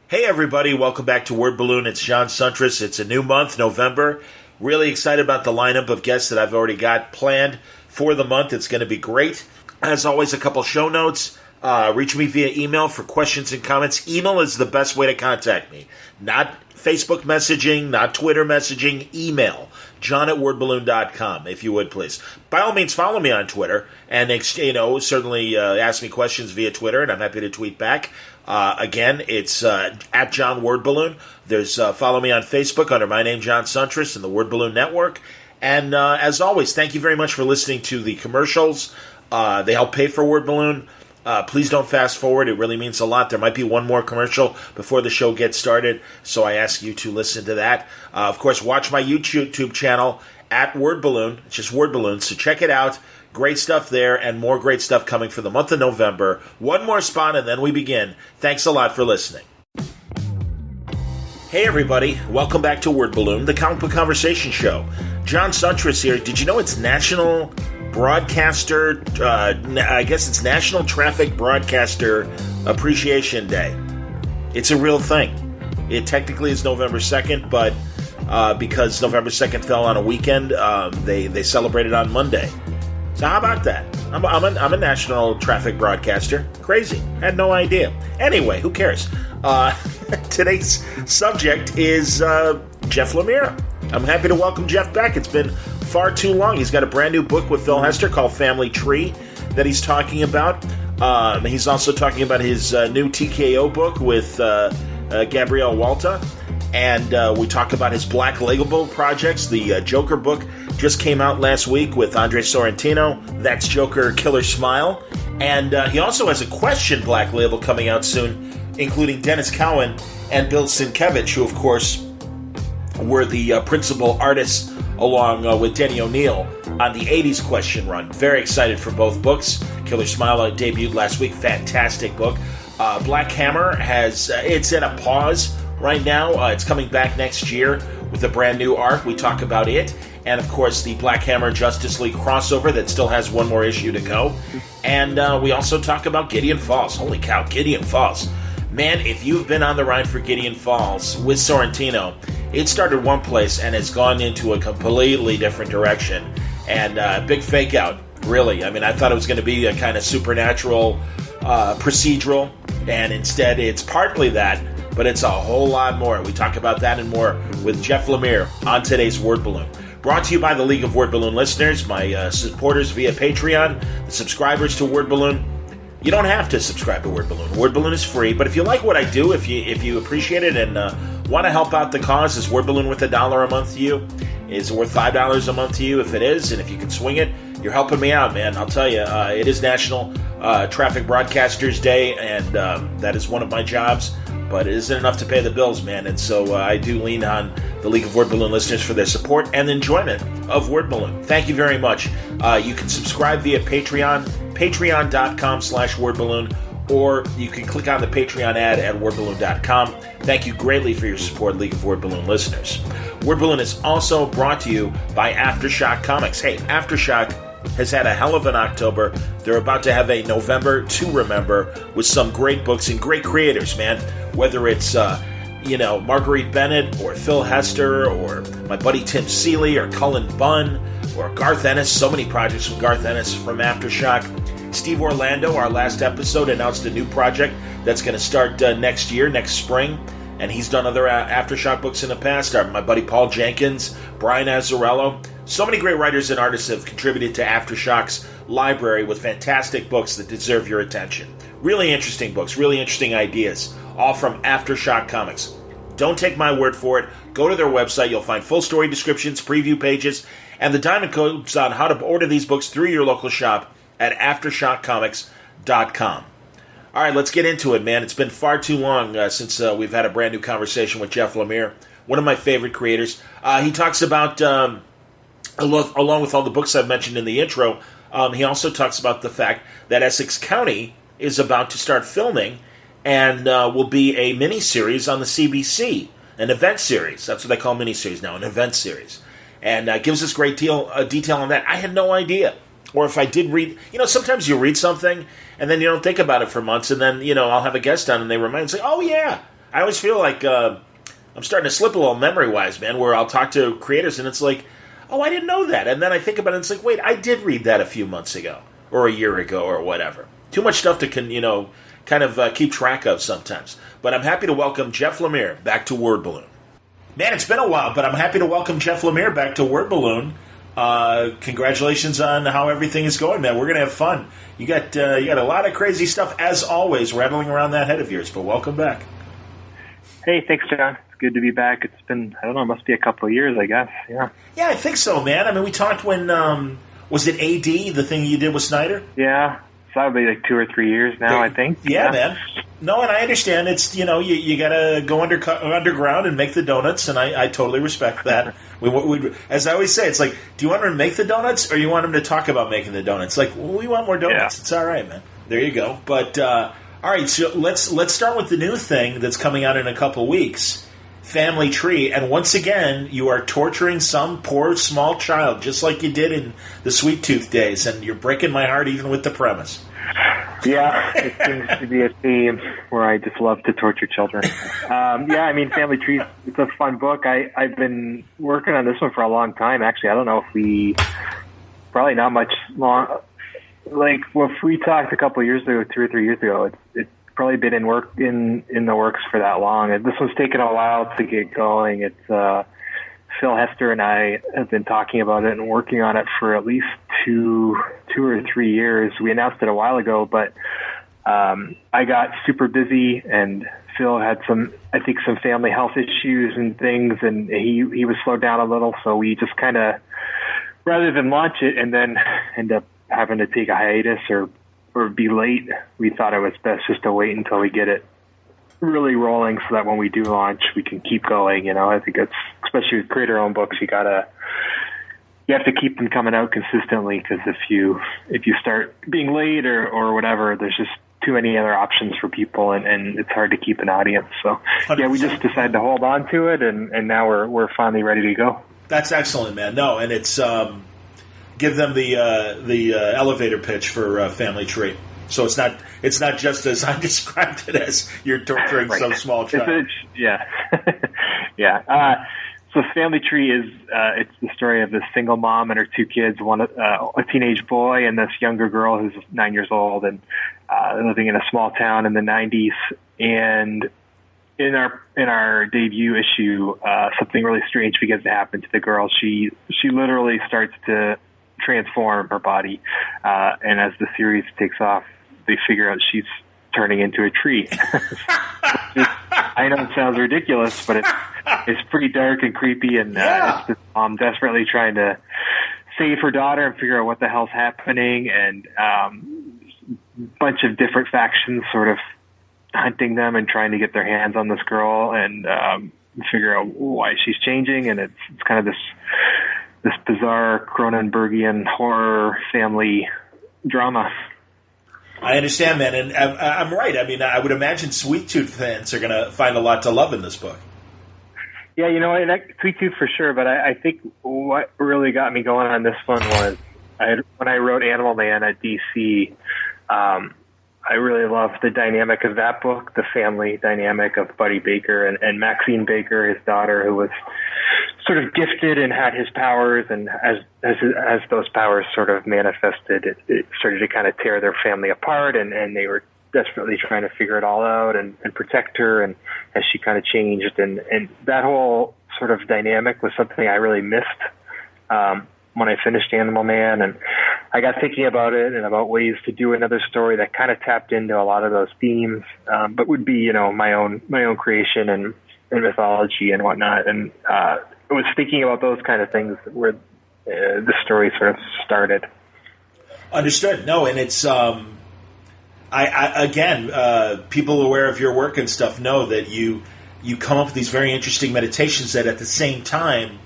Hey everybody, welcome back to Word Balloon. It's John Suntress. It's a new month, November. Really excited about the lineup of guests that I've already got planned for the month. It's going to be great. As always, a couple show notes. Reach me via email for questions and comments. Email is the best way to contact me. Not Facebook messaging, not Twitter messaging, email. John@wordballoon.com, if you would, please. By all means, follow me on Twitter and, certainly ask me questions via Twitter, and I'm happy to tweet back. Again, it's at John Word Balloon. There's follow me on Facebook under my name, John Suntress, and the Word Balloon Network. And as always, thank you very much for listening to the commercials. They help pay for Word Balloon. Please don't fast forward. It really means a lot. There might be one more commercial before the show gets started, so I ask you to listen to that. Of course, watch my YouTube channel at Word Balloon. It's just Word Balloon, so check it out. Great stuff there, and more great stuff coming for the month of November. One more spot, and then we begin. Thanks a lot for listening. Hey, everybody. Welcome back to Word Balloon, the comic book conversation show. John Suntress here. Did you know it's National Broadcaster, I guess it's National Traffic Broadcaster Appreciation Day? It's a real thing. It technically is November 2nd, but because November 2nd fell on a weekend, they celebrated on Monday. So how about that? I'm a national traffic broadcaster. Crazy. Had no idea. Anyway, who cares? Today's subject is Jeff Lemire. I'm happy to welcome Jeff back. It's been far too long. He's got a brand new book with Phil Hester called Family Tree that he's talking about. He's also talking about his new TKO book with Gabrielle Walta. And we talk about his Black Label projects. The Joker book just came out last week with Andre Sorrentino. That's Joker Killer Smile. And he also has a Question Black Label coming out soon, including Dennis Cowan and Bill Sienkiewicz, who, of course, were the principal artists along with Denny O'Neil on the 80s Question run. Very excited for both books. Killer Smile debuted last week. Fantastic book. Black Hammer it's at a pause right now. It's coming back next year with a brand new arc. We talk about it. And, of course, the Black Hammer Justice League crossover that still has one more issue to go. And we also talk about Gideon Falls. Holy cow, Gideon Falls. Man, if you've been on the ride for Gideon Falls with Sorrentino, it started one place and has gone into a completely different direction. And big fake out, really. I mean, I thought it was going to be a kind of supernatural procedural, and instead it's partly that, but it's a whole lot more. We talk about that and more with Jeff Lemire on today's Word Balloon. Brought to you by the League of Word Balloon listeners, my supporters via Patreon, the subscribers to Word Balloon. You don't have to subscribe to Word Balloon. Word Balloon is free, but if you like what I do, if you appreciate it and want to help out the cause, is Word Balloon worth $1 a month to you? Is it worth $5 a month to you? If it is, and if you can swing it, you're helping me out, man. I'll tell you, it is National Traffic Broadcasters Day, and that is one of my jobs. But it isn't enough to pay the bills, man. And so I do lean on the League of Word Balloon listeners for their support and enjoyment of Word Balloon. Thank you very much. You can subscribe via Patreon, patreon.com/wordballoon, or you can click on the Patreon ad at wordballoon.com. Thank you greatly for your support, League of Word Balloon listeners. Word Balloon is also brought to you by Aftershock Comics. Hey, Aftershock has had a hell of an October. They're about to have a November to remember with some great books and great creators, man. Whether it's, Marguerite Bennett or Phil Hester or my buddy Tim Seeley or Cullen Bunn or Garth Ennis. So many projects from Garth Ennis from Aftershock. Steve Orlando, our last episode, announced a new project that's going to start next spring. And he's done other Aftershock books in the past. My buddy Paul Jenkins, Brian Azzarello. So many great writers and artists have contributed to Aftershock's library with fantastic books that deserve your attention. Really interesting books, really interesting ideas, all from Aftershock Comics. Don't take my word for it. Go to their website. You'll find full story descriptions, preview pages, and the diamond codes on how to order these books through your local shop at AftershockComics.com. All right, let's get into it, man. It's been far too long since we've had a brand new conversation with Jeff Lemire, one of my favorite creators. He talks about, along with all the books I've mentioned in the intro, he also talks about the fact that Essex County is about to start filming and will be a mini-series on the CBC, an event series. That's what they call mini-series now, an event series. And gives us great detail on that. I had no idea. Or if I did read, sometimes you read something and then you don't think about it for months, and then, I'll have a guest on and they remind me, say, oh yeah, I always feel like I'm starting to slip a little memory-wise, man, where I'll talk to creators and it's like, oh, I didn't know that. And then I think about it and it's like, wait, I did read that a few months ago or a year ago or whatever. Too much stuff to kind of keep track of sometimes. But I'm happy to welcome Jeff Lemire back to Word Balloon. Man, it's been a while, but I'm happy to welcome Jeff Lemire back to Word Balloon. Congratulations on how everything is going, man. We're going to have fun. You got a lot of crazy stuff, as always, rattling around that head of yours, but welcome back. Hey, thanks, John. It's good to be back. It's been, I don't know, it must be a couple of years, I guess. Yeah. Yeah, I think so, man. I mean, we talked when, was it AD, the thing you did with Snyder? Yeah. So that would be like 2 or 3 years now, I think. Yeah, man. No, and I understand. It's, you got to go underground and make the donuts, and I totally respect that. As I always say, it's like, do you want him to make the donuts, or you want him to talk about making the donuts? Like, well, we want more donuts. Yeah. It's all right, man. There you go. But, all right, so let's start with the new thing that's coming out in a couple weeks, Family Tree. And once again, you are torturing some poor small child, just like you did in the Sweet Tooth days, and you're breaking my heart even with the premise. Yeah, it seems to be a theme where I just love to torture children. Yeah, I mean, Family Tree, it's a fun book. I've been working on this one for a long time, actually. I don't know if probably not much long. Like, if we talked a couple of years ago, 2 or 3 years ago, it's probably been in the works for that long. And this one's taken a while to get going. It's Phil Hester and I have been talking about it and working on it for at least two or 3 years. We announced it a while ago, but I got super busy, and Phil had some family health issues and things, and he was slowed down a little. So we just kind of, rather than launch it and then end up having to take a hiatus or be late, we thought it was best just to wait until we get it really rolling, so that when we do launch, we can keep going. I think it's, especially with creator-owned books, you have to keep them coming out consistently, because if you start being late or whatever, there's just too many other options for people, and it's hard to keep an audience. So 100%. Yeah, we just decided to hold on to it, and now we're finally ready to go. That's excellent, man. No, and it's give them the elevator pitch for Family Tree. So it's not just as I described it as you're torturing some small child. Yeah. Yeah. So Family Tree is it's the story of this single mom and her 2 kids, one a teenage boy and this younger girl who's 9 years old, and living in a small town in the 90s. And in our debut issue, something really strange begins to happen to the girl. She literally starts to transform her body, and as the series takes off, they figure out she's turning into a tree. I know it sounds ridiculous, but it's pretty dark and creepy, and it's this mom desperately trying to save her daughter and figure out what the hell's happening, and bunch of different factions sort of hunting them and trying to get their hands on this girl and figure out why she's changing. And it's kind of this bizarre Cronenbergian horror family drama. I understand, man, and I'm right. I mean, I would imagine Sweet Tooth fans are going to find a lot to love in this book. Yeah, Sweet Tooth for sure, but I think what really got me going on this one was when I wrote Animal Man at DC, I really loved the dynamic of that book, the family dynamic of Buddy Baker and Maxine Baker, his daughter, who was sort of gifted and had his powers, and as those powers sort of manifested, it started to kind of tear their family apart, and they were desperately trying to figure it all out and protect her, and as she kind of changed, and that whole sort of dynamic was something I really missed when I finished Animal Man, and I got thinking about it and about ways to do another story that kind of tapped into a lot of those themes, but would be my own creation and mythology and whatnot, and I was thinking about those kind of things where the story sort of started. Understood. No, and it's people aware of your work and stuff know that you come up with these very interesting meditations that at the same time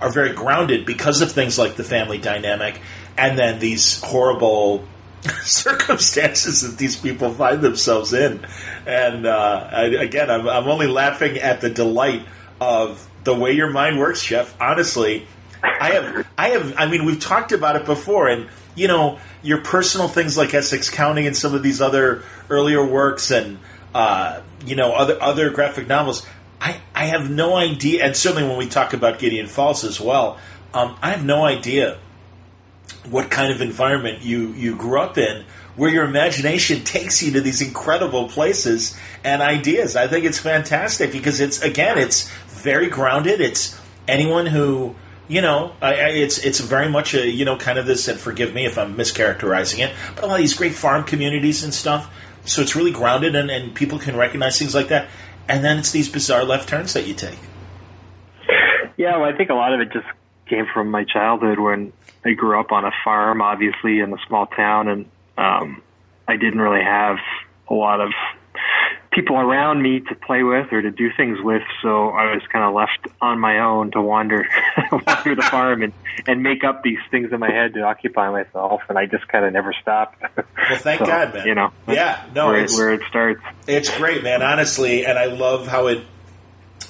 are very grounded because of things like the family dynamic and then these horrible circumstances that these people find themselves in. And I'm only laughing at the delight of the way your mind works, Jeff. Honestly, I mean, we've talked about it before, and your personal things like Essex County and some of these other earlier works, and other graphic novels. I have no idea, and certainly when we talk about Gideon Falls as well, I have no idea what kind of environment you grew up in, where your imagination takes you to these incredible places and ideas. I think it's fantastic because it's very grounded. It's anyone who, it's very much a, kind of this, and forgive me if I'm mischaracterizing it, but a lot of these great farm communities and stuff. So it's really grounded and people can recognize things like that. And then it's these bizarre left turns that you take. Yeah, well, I think a lot of it just came from my childhood when I grew up on a farm, obviously, in a small town, and I didn't really have a lot of people around me to play with or to do things with, so I was kind of left on my own to wander the farm and make up these things in my head to occupy myself, and I just kind of never stopped. Well, thank God, man. Where it starts. It's great, man, honestly, and I love how it,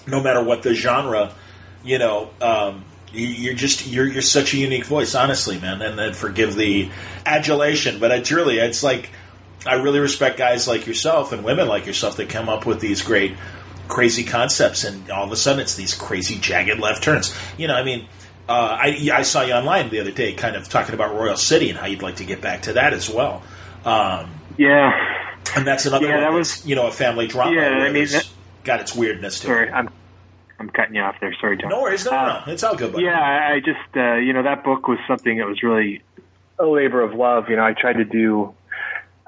no matter what the genre, you're such a unique voice, honestly, man, and forgive the adulation, but it's like, I really respect guys like yourself and women like yourself that come up with these great, crazy concepts, and all of a sudden it's these crazy, jagged left turns. I saw you online the other day kind of talking about Royal City and how you'd like to get back to that as well. Yeah. And that's another one that was, a family drama. Yeah, it's got its weirdness to it. Sorry, I'm cutting you off there. Sorry, John. No worries. No. It's all good, buddy. Yeah, I just, that book was something that was really a labor of love. I tried to do...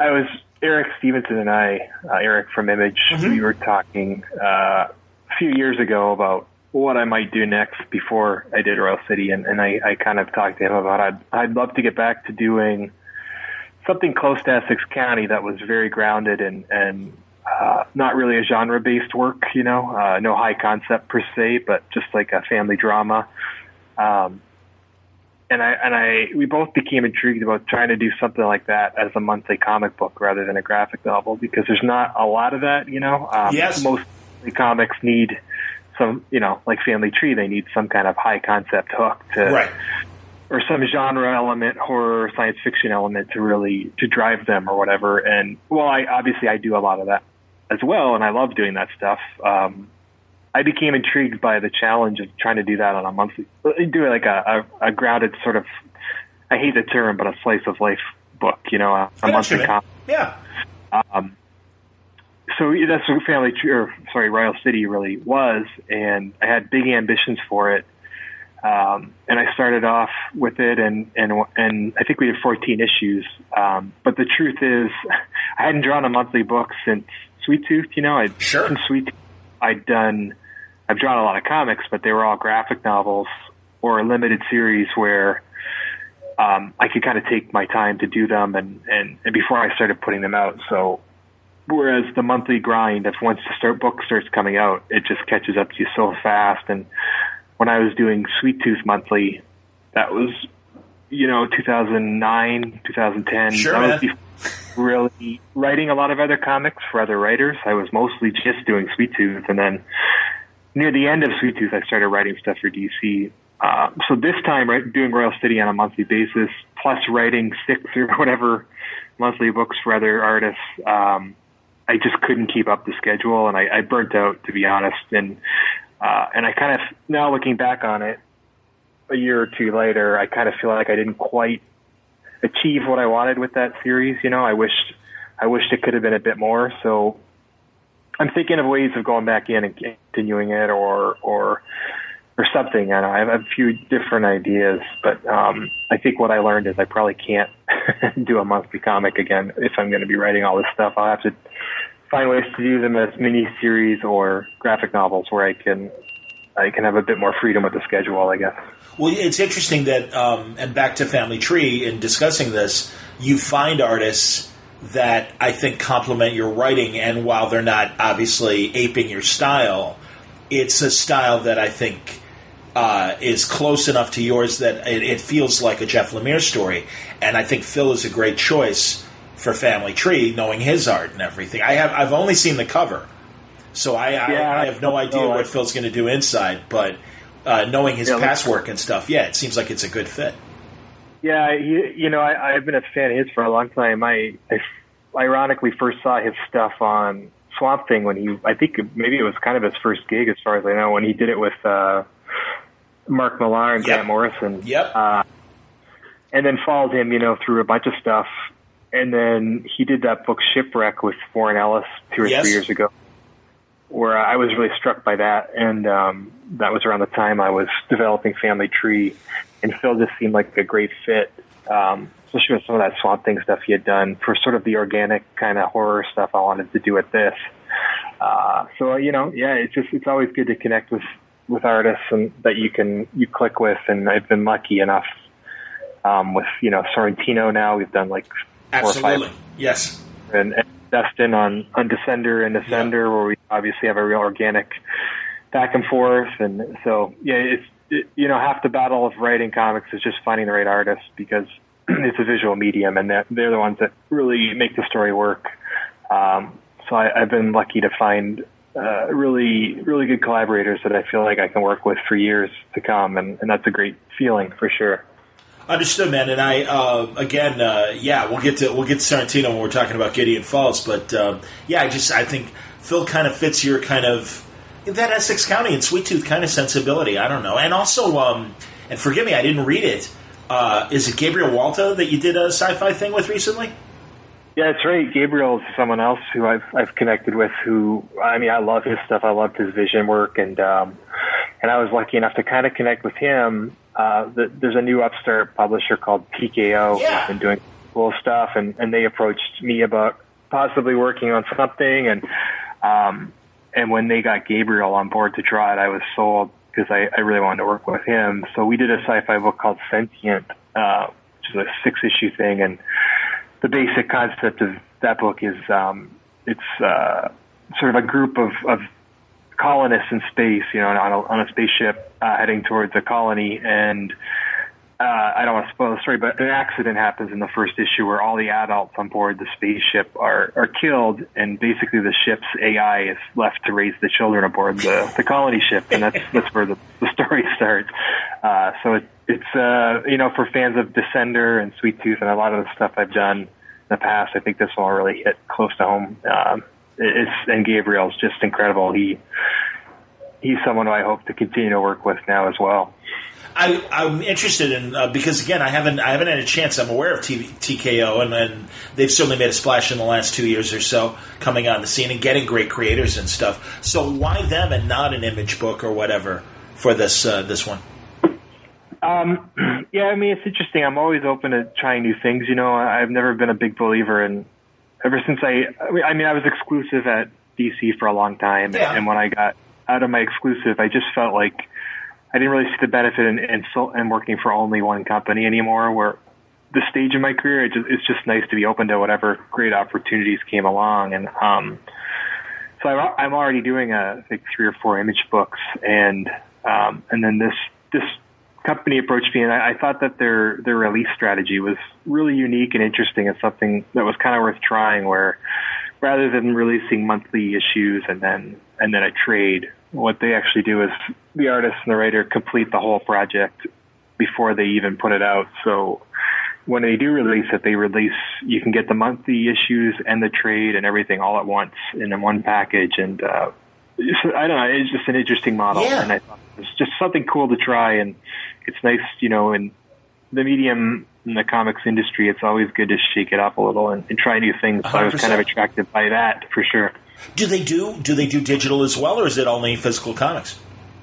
Eric Stevenson and I, Eric from Image, we were talking a few years ago about what I might do next before I did Royal City, and I kind of talked to him about I'd love to get back to doing something close to Essex County that was very grounded and not really a genre-based work, no high concept per se, but just like a family drama. We both became intrigued about trying to do something like that as a monthly comic book rather than a graphic novel, because there's not a lot of that, Yes. Most comics need some, like Family Tree, they need some kind of high concept hook or some genre element, horror, science fiction element to drive them or whatever. And I do a lot of that as well, and I love doing that stuff. I became intrigued by the challenge of trying to do that on a monthly, do like a grounded sort of, I hate the term, but a slice of life book, a monthly comic. Yeah. So that's what Royal City really was, and I had big ambitions for it. And I started off with it, and I think we did 14 issues. But the truth is, I hadn't drawn a monthly book since Sweet Tooth. Since Sweet Tooth, I've drawn a lot of comics, but they were all graphic novels or a limited series where I could kind of take my time to do them and before I started putting them out. So whereas the monthly grind, if once the book starts coming out, it just catches up to you so fast. And when I was doing Sweet Tooth monthly, that was 2009, 2010. Sure, I man. was really writing a lot of other comics for other writers. I was mostly just doing Sweet Tooth, and then near the end of Sweet Tooth, I started writing stuff for DC. So this time, doing Royal City on a monthly basis, plus writing 6 or whatever monthly books for other artists, I just couldn't keep up the schedule, and I burnt out, to be honest. And I kind of, now looking back on it, a year or two later, I kind of feel like I didn't quite achieve what I wanted with that series. I wished it could have been a bit more. So I'm thinking of ways of going back in and continuing it or something. I have a few different ideas, but I think what I learned is I probably can't do a monthly comic again if I'm going to be writing all this stuff. I'll have to find ways to do them as mini-series or graphic novels where I can have a bit more freedom with the schedule, I guess. Well, it's interesting that, and back to Family Tree, in discussing this, you find artists that I think complement your writing, and while they're not obviously aping your style, it's a style that I think is close enough to yours that it feels like a Jeff Lemire story. And I think Phil is a great choice for Family Tree, knowing his art and everything. I've only seen the cover, so I have no idea what Phil's going to do inside, but knowing his past work and stuff, it seems like it's a good fit. Yeah, I've been a fan of his for a long time. I ironically first saw his stuff on Swamp Thing when I think maybe it was kind of his first gig as far as I know, when he did it with Mark Millar and Grant Morrison. Yep. And then followed him, through a bunch of stuff. And then he did that book Shipwreck with Warren Ellis 2 or 3 years ago, where I was really struck by that. And that was around the time I was developing Family Tree. And Phil just seemed like a great fit, especially with some of that Swamp Thing stuff he had done for sort of the organic kind of horror stuff I wanted to do with this. It's always good to connect with artists and that you click with. And I've been lucky enough with, Sorrentino now. We've done like 4 or 5. Yes. And Dustin on Descender and Ascender, where we obviously have a real organic back and forth. And so, half the battle of writing comics is just finding the right artist, because it's a visual medium and they're the ones that really make the story work. So I've been lucky to find really, really good collaborators that I feel like I can work with for years to come. And that's a great feeling for sure. Understood, man. And I we'll get to Sorrentino when we're talking about Gideon Falls, but I think Phil kind of fits your kind of that Essex County and Sweet Tooth kind of sensibility. I don't know, and also, and forgive me, I didn't read it. Is it Gabriel Walta that you did a sci-fi thing with recently? Yeah, that's right. Gabriel is someone else who I've connected with. I love his stuff. I loved his vision work, and I was lucky enough to kind of connect with him. There's a new upstart publisher called TKO who's been doing cool stuff, and they approached me about possibly working on something, and when they got Gabriel on board to draw it, I was sold, because I really wanted to work with him. So we did a sci-fi book called Sentient, which is a 6-issue thing, and the basic concept of that book is it's sort of a group of colonists in space, on a spaceship heading towards a colony, and I don't want to spoil the story, but an accident happens in the first issue where all the adults on board the spaceship are killed, and basically the ship's AI is left to raise the children aboard the colony ship, and that's where the story starts. So it's for fans of Descender and Sweet Tooth and a lot of the stuff I've done in the past, I think this one will really hit close to home. And Gabriel's just incredible. He's someone who I hope to continue to work with now as well. I'm interested in because again I haven't had a chance. I'm aware of TKO and they've certainly made a splash in the last 2 years or so, coming on the scene and getting great creators and stuff. So why them and not an Image book or whatever for this one? It's interesting. I'm always open to trying new things. I've never been a big believer in. Ever since I was exclusive at DC for a long time, and when I got out of my exclusive, I just felt like I didn't really see the benefit in working for only one company anymore. Where the stage of my career, it's just nice to be open to whatever great opportunities came along, and so I'm already doing I think 3 or 4 Image books, and then this company approached me, and I thought that their release strategy was really unique and interesting, and something that was kind of worth trying, where rather than releasing monthly issues and then a trade, what they actually do is the artist and the writer complete the whole project before they even put it out. So when they do release it, you can get the monthly issues and the trade and everything all at once in one package. And I don't know, it's just an interesting model. Yeah. And I thought it was just something cool to try. And it's nice, in the medium, in the comics industry, it's always good to shake it up a little and try new things. So 100%. I was kind of attracted by that for sure. Do they do digital as well, or is it only physical comics?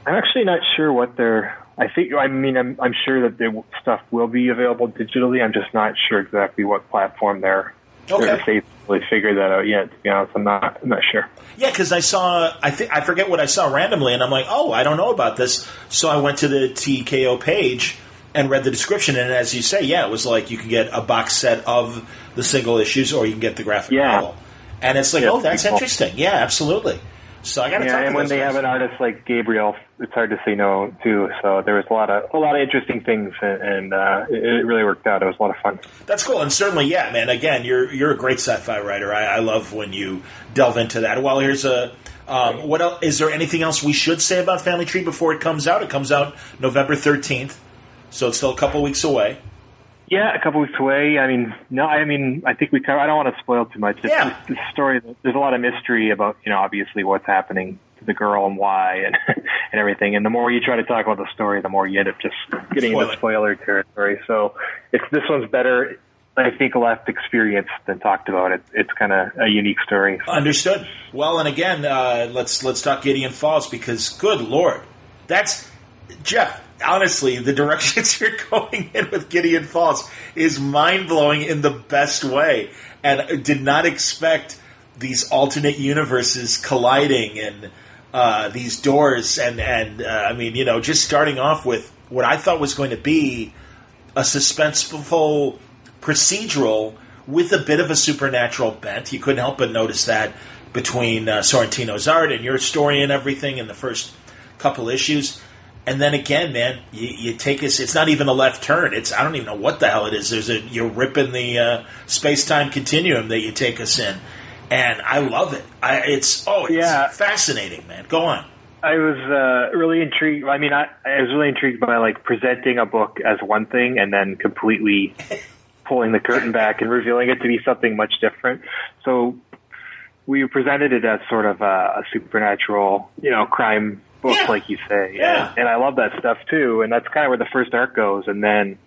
I'm actually not sure what they're. I'm sure that their stuff will be available digitally. I'm just not sure exactly what platform they're. Okay. They're faithfully figured that out yet. To be honest, I'm not sure. Yeah, because I forget what I saw randomly, and I'm like, oh, I don't know about this. So I went to the TKO page and read the description, and as you say, it was like you can get a box set of the single issues, or you can get the graphic novel. And it's like, that's interesting. Yeah, absolutely. So I got to talk to and when they have an artist like Gabriel, it's hard to say no too. So there was a lot of interesting things, and it really worked out. It was a lot of fun. That's cool, and certainly, man. Again, you're a great sci-fi writer. I love when you delve into that. Well, here's what else? Is there anything else we should say about Family Tree before it comes out? It comes out November 13th, so it's still a couple weeks away. Yeah, a couple weeks away. I mean, no, I mean, I think I don't want to spoil too much. It's just the story. There's a lot of mystery about, obviously what's happening to the girl and why and and everything. And the more you try to talk about the story, the more you end up just getting into spoiler territory. So this one's better, I think, left experienced than talked about. It's kind of a unique story. Understood. Well, and again, let's talk Gideon Falls, because good Lord, that's Jeff. Honestly, the directions you're going in with Gideon Falls is mind-blowing in the best way, and did not expect these alternate universes colliding and these doors, and I mean, just starting off with what I thought was going to be a suspenseful procedural with a bit of a supernatural bent. You couldn't help but notice that between Sorrentino's art and your story and everything in the first couple issues. And then again, man, you take us. It's not even a left turn. I don't even know what the hell it is. You're ripping the space-time continuum that you take us in, and I love it. It's fascinating, man. Go on. I was really intrigued. I mean, I was really intrigued by presenting a book as one thing and then completely pulling the curtain back and revealing it to be something much different. So we presented it as sort of a supernatural, crime book, like you say. Yeah. And I love that stuff too. And that's kind of where the first arc goes. And then,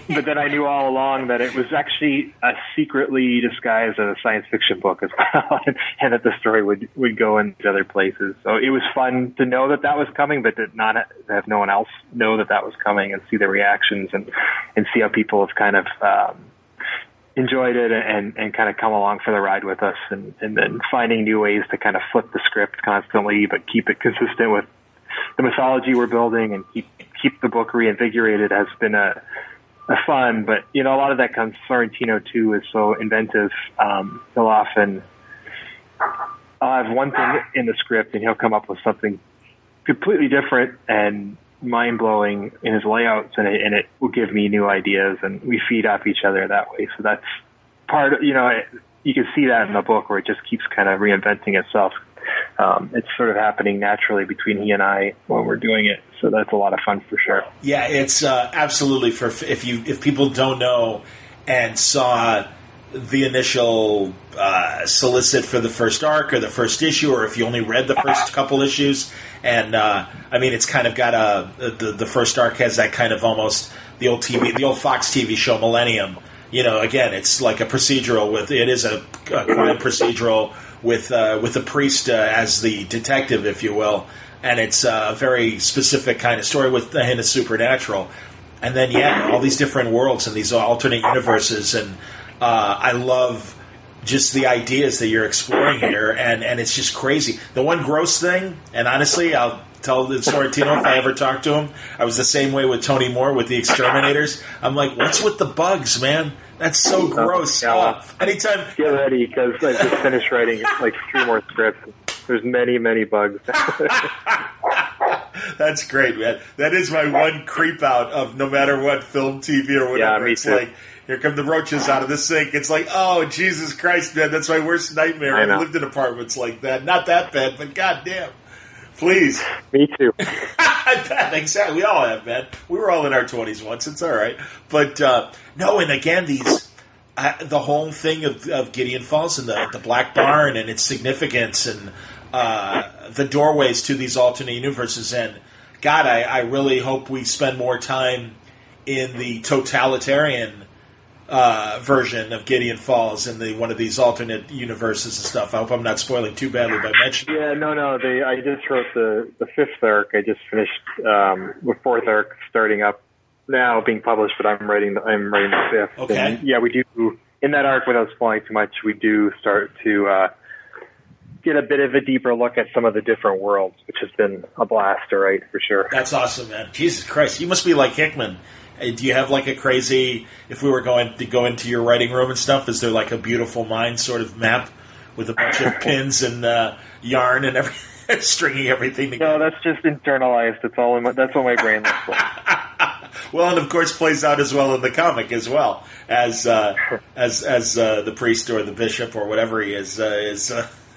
but then I knew all along that it was actually a secretly disguised as a science fiction book as well, and that the story would go into other places. So it was fun to know that was coming, but to not have no one else know that was coming, and see the reactions and see how people have kind of enjoyed it and kind of come along for the ride with us, and then finding new ways to kind of flip the script constantly, but keep it consistent with the mythology we're building, and keep the book reinvigorated has been a fun. But a lot of that comes. Sorrentino too is so inventive. He'll often have one thing in the script, and he'll come up with something completely different and mind-blowing in his layouts, and it will give me new ideas, and we feed off each other that way. So that's part of, you can see that in the book, where it just keeps kind of reinventing itself. It's sort of happening naturally between he and I when we're doing it. So that's a lot of fun for sure. Yeah, it's absolutely if people don't know and saw the initial solicit for the first arc or the first issue, or if you only read the first couple issues. And I mean, it's kind of got the first arc has that kind of almost the old Fox TV show Millennium. Again, it's like a procedural it is a crime procedural with the priest as the detective, if you will, and it's a very specific kind of story with a hint of supernatural. And then all these different worlds and these alternate universes, and I love just the ideas that you're exploring here, and it's just crazy. The one gross thing, and honestly, I'll tell Sorrentino if I ever talk to him, I was the same way with Tony Moore with the Exterminators. I'm like, what's with the bugs, man? That's so gross. Anytime. Get ready, because I just finished writing 3 more scripts. There's many, many bugs. That's great, man. That is my one creep out of no matter what, film, TV, or whatever. Yeah, me it's too. Like, here come the roaches out of the sink. It's like, oh, Jesus Christ, man, that's my worst nightmare. I've lived in apartments like that. Not that bad, but goddamn. Please. Me too. I bet, exactly. We all have, man. We were all in our 20s once. It's all right. But, no, and again, the whole thing of Gideon Falls and the Black Barn and its significance, and the doorways to these alternate universes. And, God, I really hope we spend more time in the totalitarian version of Gideon Falls in one of these alternate universes and stuff. I hope I'm not spoiling too badly by mentioning. Yeah, no. I just wrote the 5th arc. I just finished the 4th arc starting up now, being published, but I'm writing the 5th. Okay. And, yeah, we do in that arc, without spoiling too much. We do start to get a bit of a deeper look at some of the different worlds, which has been a blast to write for sure. That's awesome, man. Jesus Christ, you must be like Hickman. Do you have a crazy, if we were going to go into your writing room and stuff, is there a beautiful mind sort of map with a bunch of pins and yarn and everything, stringing everything together? No, that's just internalized. It's all that's what my brain looks like. Well, and of course plays out as well in the comic as well as the priest or the bishop or whatever he is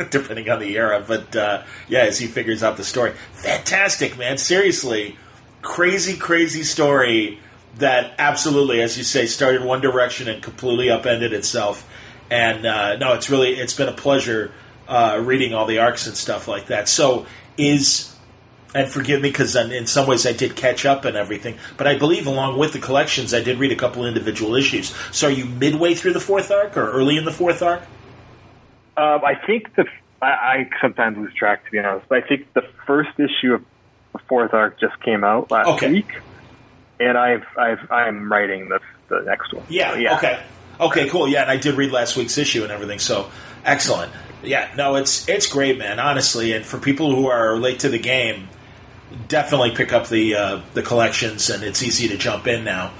depending on the era. But as he figures out the story. Fantastic, man. Seriously. Crazy, crazy story that absolutely, as you say, started one direction and completely upended itself. And no, it's been a pleasure reading all the arcs and stuff like that. So and forgive me because in some ways I did catch up and everything, but I believe along with the collections I did read a couple individual issues. So are you midway through the fourth arc or early in the fourth arc? I think I sometimes lose track, to be honest, but I think the first issue of the fourth arc just came out last week, and I'm writing the next one. Yeah, so, yeah. Okay, cool. Yeah, and I did read last week's issue and everything, so excellent. Yeah, no, it's great, man, honestly, and for people who are late to the game, definitely pick up the collections, and it's easy to jump in now.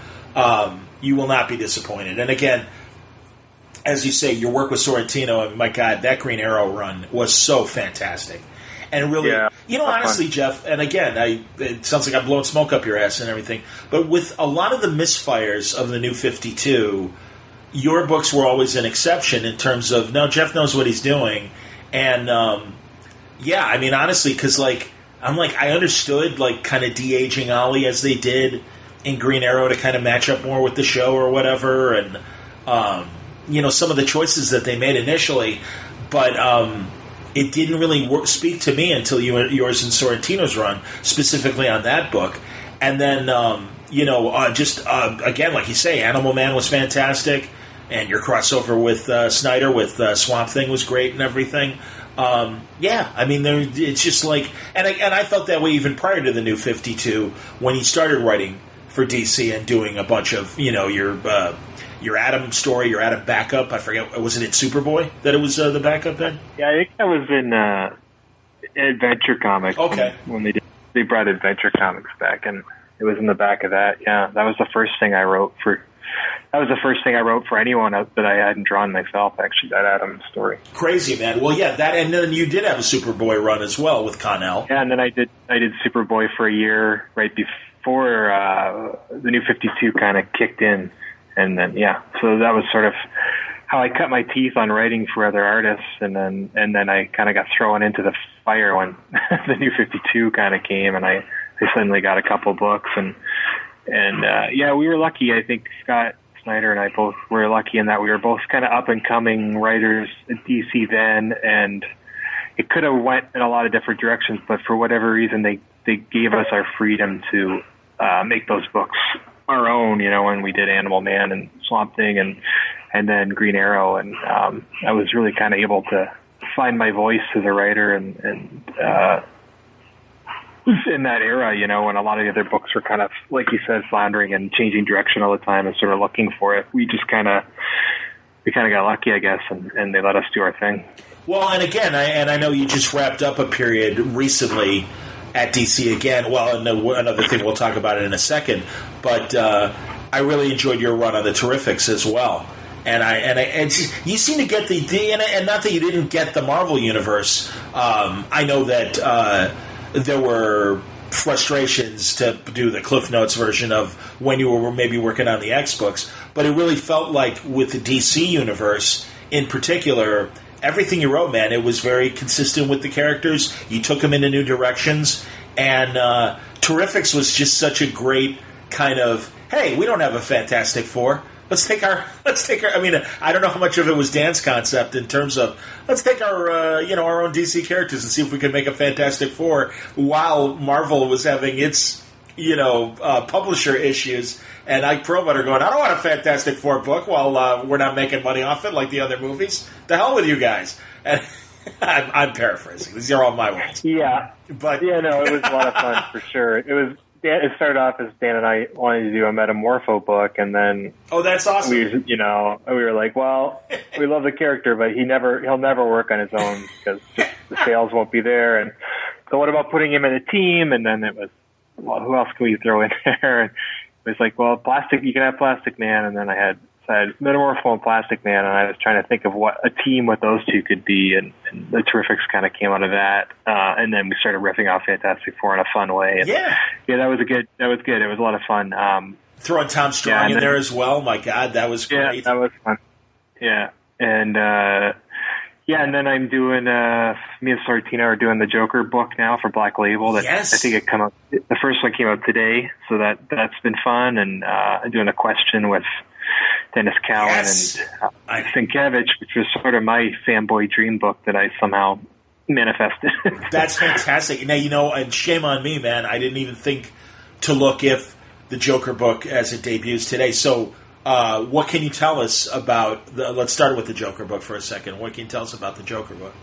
You will not be disappointed. And again, as you say, your work with Sorrentino, and my God, that Green Arrow run was so fantastic. And really, honestly, Jeff, and again, it sounds like I'm blowing smoke up your ass and everything, but with a lot of the misfires of the New 52, your books were always an exception in terms of, no, Jeff knows what he's doing. And, I mean, honestly, because, I understood, kind of de-aging Ollie as they did in Green Arrow to kind of match up more with the show or whatever, and, some of the choices that they made initially, but it didn't really speak to me until yours and Sorrentino's run, specifically on that book. And then, again, like you say, Animal Man was fantastic, and your crossover with Snyder with Swamp Thing was great and everything. I mean, it's just like, and I felt that way even prior to the New 52 when he started writing for DC and doing a bunch of, your Atom story, your Atom backup. I forget, wasn't it Superboy that it was the backup in? Yeah, I think that was in Adventure Comics. Okay, when they brought Adventure Comics back, and it was in the back of that. Yeah, that was the first thing I wrote for. That was the first thing I wrote for anyone that I hadn't drawn myself, actually, that Adam story. Crazy, man. Well, yeah, that, and then you did have a Superboy run as well with Connell. Yeah, and then I did Superboy for a year right before the New 52 kind of kicked in. And then, so that was sort of how I cut my teeth on writing for other artists, and then I kind of got thrown into the fire when the New 52 kind of came, and I suddenly got a couple books, and we were lucky. I think Scott Snyder and I both were lucky in that we were both kind of up and coming writers at DC then, and it could have went in a lot of different directions, but for whatever reason they gave us our freedom to make those books our own, when we did Animal Man and Swamp Thing and then Green Arrow, and I was really kind of able to find my voice as a writer, and in that era, when a lot of the other books were kind of, like you said, floundering and changing direction all the time and sort of looking for it. We just kind of got lucky, I guess, and they let us do our thing. Well, and again, I know you just wrapped up a period recently at DC again. Well, and another thing, we'll talk about it in a second, but I really enjoyed your run on the Terrifics as well. And you seem to get and not that you didn't get the Marvel Universe. I know that there were frustrations to do the Cliff Notes version of when you were maybe working on the X books, but it really felt like with the DC Universe in particular, everything you wrote, man, it was very consistent with the characters. You took them into new directions, and Terrifics was just such a great kind of, hey, we don't have a Fantastic Four. Let's take our. I mean, I don't know how much of it was Dan's concept in terms of let's take our our own DC characters and see if we can make a Fantastic Four, while Marvel was having its publisher issues, and Ike Perlmutter going, I don't want a Fantastic Four book while we're not making money off it like the other movies. The hell with you guys. And I'm paraphrasing. These are all my words. Yeah, but it was a lot of fun for sure. It started off as Dan and I wanted to do a Metamorpho book, and then that's awesome. We were like, well, we love the character, but he'll never work on his own because the sales won't be there. And so, what about putting him in a team? And then it was, well, who else can we throw in there? And it was like, well, you can have Plastic Man, and then I had Metamorpho and Plastic Man, and I was trying to think of what a team with those two could be, and the Terrifics kind of came out of that, and then we started riffing off Fantastic Four in a fun way. And that was good. It was a lot of fun. Throwing Tom Strong in there as well. My God, that was great. Yeah, that was fun. Yeah, and Yeah, and then I'm doing, me and Sorrentino are doing the Joker book now for Black Label. That Yes. I think the first one came out today, so that's been fun. And I'm doing A Question with Dennis Cowan Yes. and Sienkiewicz, which was sort of my fanboy dream book that I somehow manifested. That's fantastic. Now, and shame on me, man. I didn't even think to look if the Joker book as it debuts today. So, what can you tell us about let's start with the Joker book for a second. What can you tell us about the Joker book?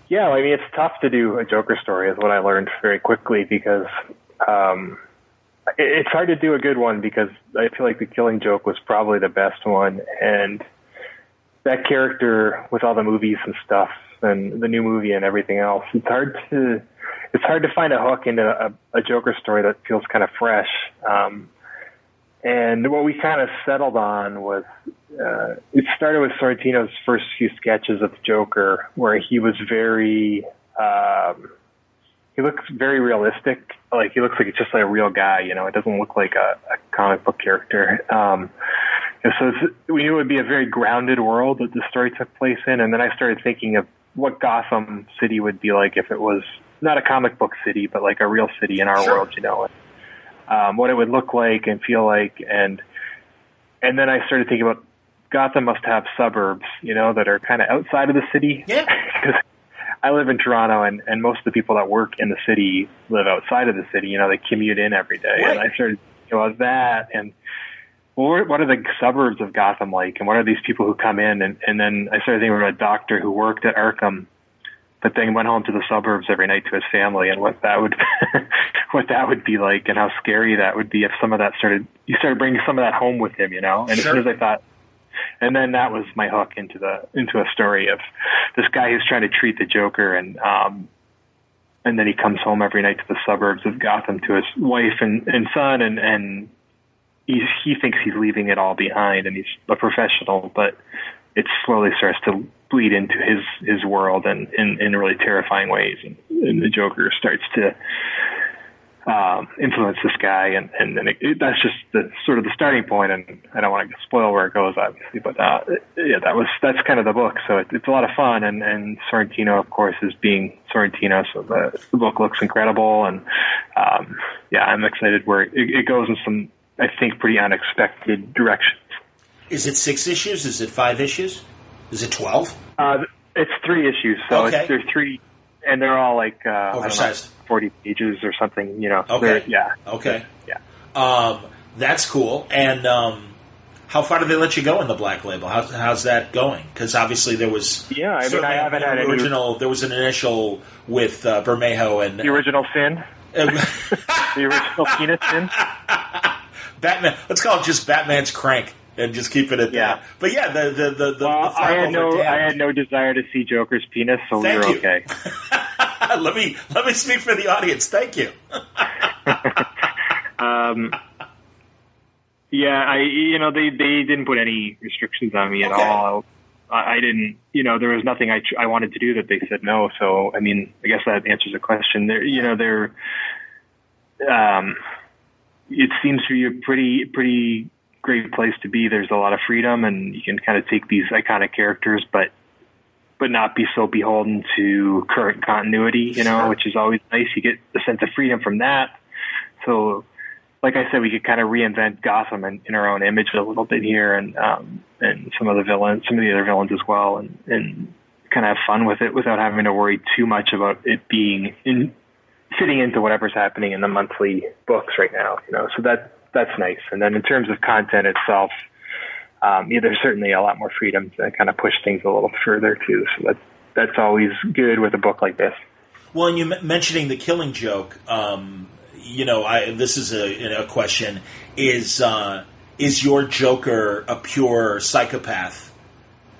Yeah, I mean, it's tough to do a Joker story, is what I learned very quickly, because it's hard to do a good one, because I feel like The Killing Joke was probably the best one, and that character with all the movies and stuff and the new movie and everything else, it's hard to find a hook into a Joker story that feels kind of fresh. And what we kind of settled on was, it started with Sorrentino's first few sketches of the Joker, where he was he looks very realistic. Like, he looks like it's just like a real guy, It doesn't look like a comic book character. And so we knew it would be a very grounded world that the story took place in. And then I started thinking of what Gotham City would be like if it was not a comic book city, but like a real city in our world, what it would look like and feel like. And then I started thinking about Gotham must have suburbs, that are kind of outside of the city. Yeah. Because I live in Toronto, and most of the people that work in the city live outside of the city. They commute in every day. Right. And I started thinking about that, and what are the suburbs of Gotham like, and what are these people who come in? And then I started thinking about a doctor who worked at Arkham, but then went home to the suburbs every night to his family, and what that would be like, and how scary that would be if some of that you started bringing some of that home with him, And Sure. as soon as I thought, and then that was my hook into a story of this guy who's trying to treat the Joker, and then he comes home every night to the suburbs of Gotham to his wife and son, and he thinks he's leaving it all behind, and he's a professional, but it slowly starts to bleed into his world and in really terrifying ways, and the Joker starts to influence this guy, and then that's just the sort of the starting point, and I don't want to spoil where it goes, obviously, but that's kind of the book. So it's a lot of fun, and Sorrentino, of course, is being Sorrentino, so the book looks incredible, and I'm excited where it goes in some, I think, pretty unexpected directions. Is it 6 issues? Is it 5 issues? Is it 12? It's 3 issues, so Okay. there's 3, and they're all like Oversized. 40 pages or something, Okay. Yeah. Okay. Yeah. That's cool. And how far do they let you go in the Black Label? How's that going? Because obviously there was I haven't had any original. There was an initial with Bermejo and the original sin, the original penis sin. Batman. Let's call it just Batman's crank and just keep it at that. But yeah, the I had no desire to see Joker's penis, so we were okay. let me speak for the audience. Thank you. They didn't put any restrictions on me at all. I didn't, there was nothing I wanted to do that they said no. So, I mean, I guess that answers the question. It seems to be a pretty great place to be. There's a lot of freedom, and you can kind of take these iconic characters, but not be so beholden to current continuity, which is always nice. You get a sense of freedom from that. So, like I said, we could kind of reinvent Gotham in our own image a little bit here, and some of the other villains as well, and kind of have fun with it without having to worry too much about it being fitting into whatever's happening in the monthly books right now. So that's nice. And then in terms of content itself, there's certainly a lot more freedom to kind of push things a little further too. So that's always good with a book like this. Well, and you mentioning The Killing Joke, this is a question: is your Joker a pure psychopath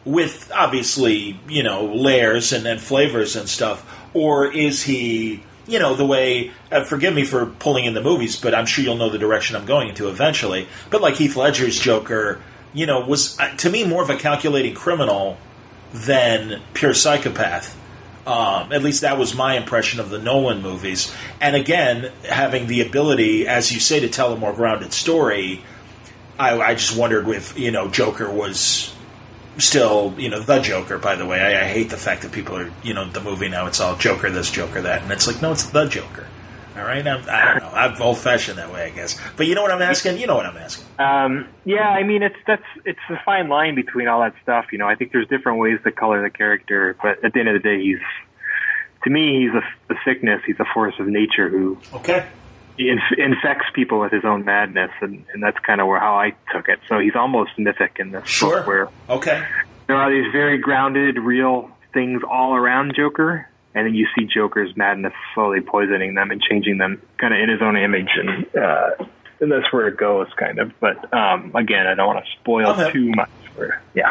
with obviously layers and flavors and stuff, or is he the way? Forgive me for pulling in the movies, but I'm sure you'll know the direction I'm going into eventually. But like Heath Ledger's Joker, was to me more of a calculating criminal than pure psychopath. At least that was my impression of the Nolan movies. And again, having the ability, as you say, to tell a more grounded story, I just wondered if, Joker was, still, the Joker, by the way. I hate the fact that people are, the movie now, it's all Joker this, Joker that. And it's like, no, it's the Joker. All right? I don't know. I'm old-fashioned that way, I guess. But you know what I'm asking? You know what I'm asking. Yeah, I mean, it's a fine line between all that stuff. I think there's different ways to color the character. But at the end of the day, to me, he's a sickness. He's a force of nature who infects people with his own madness. And that's kind of how I took it. So he's almost mythic in this book where there are these very grounded, real things all around Joker. And then you see Joker's madness slowly poisoning them and changing them kind of in his own image. And that's where it goes, kind of. But, again, I don't want to spoil too much.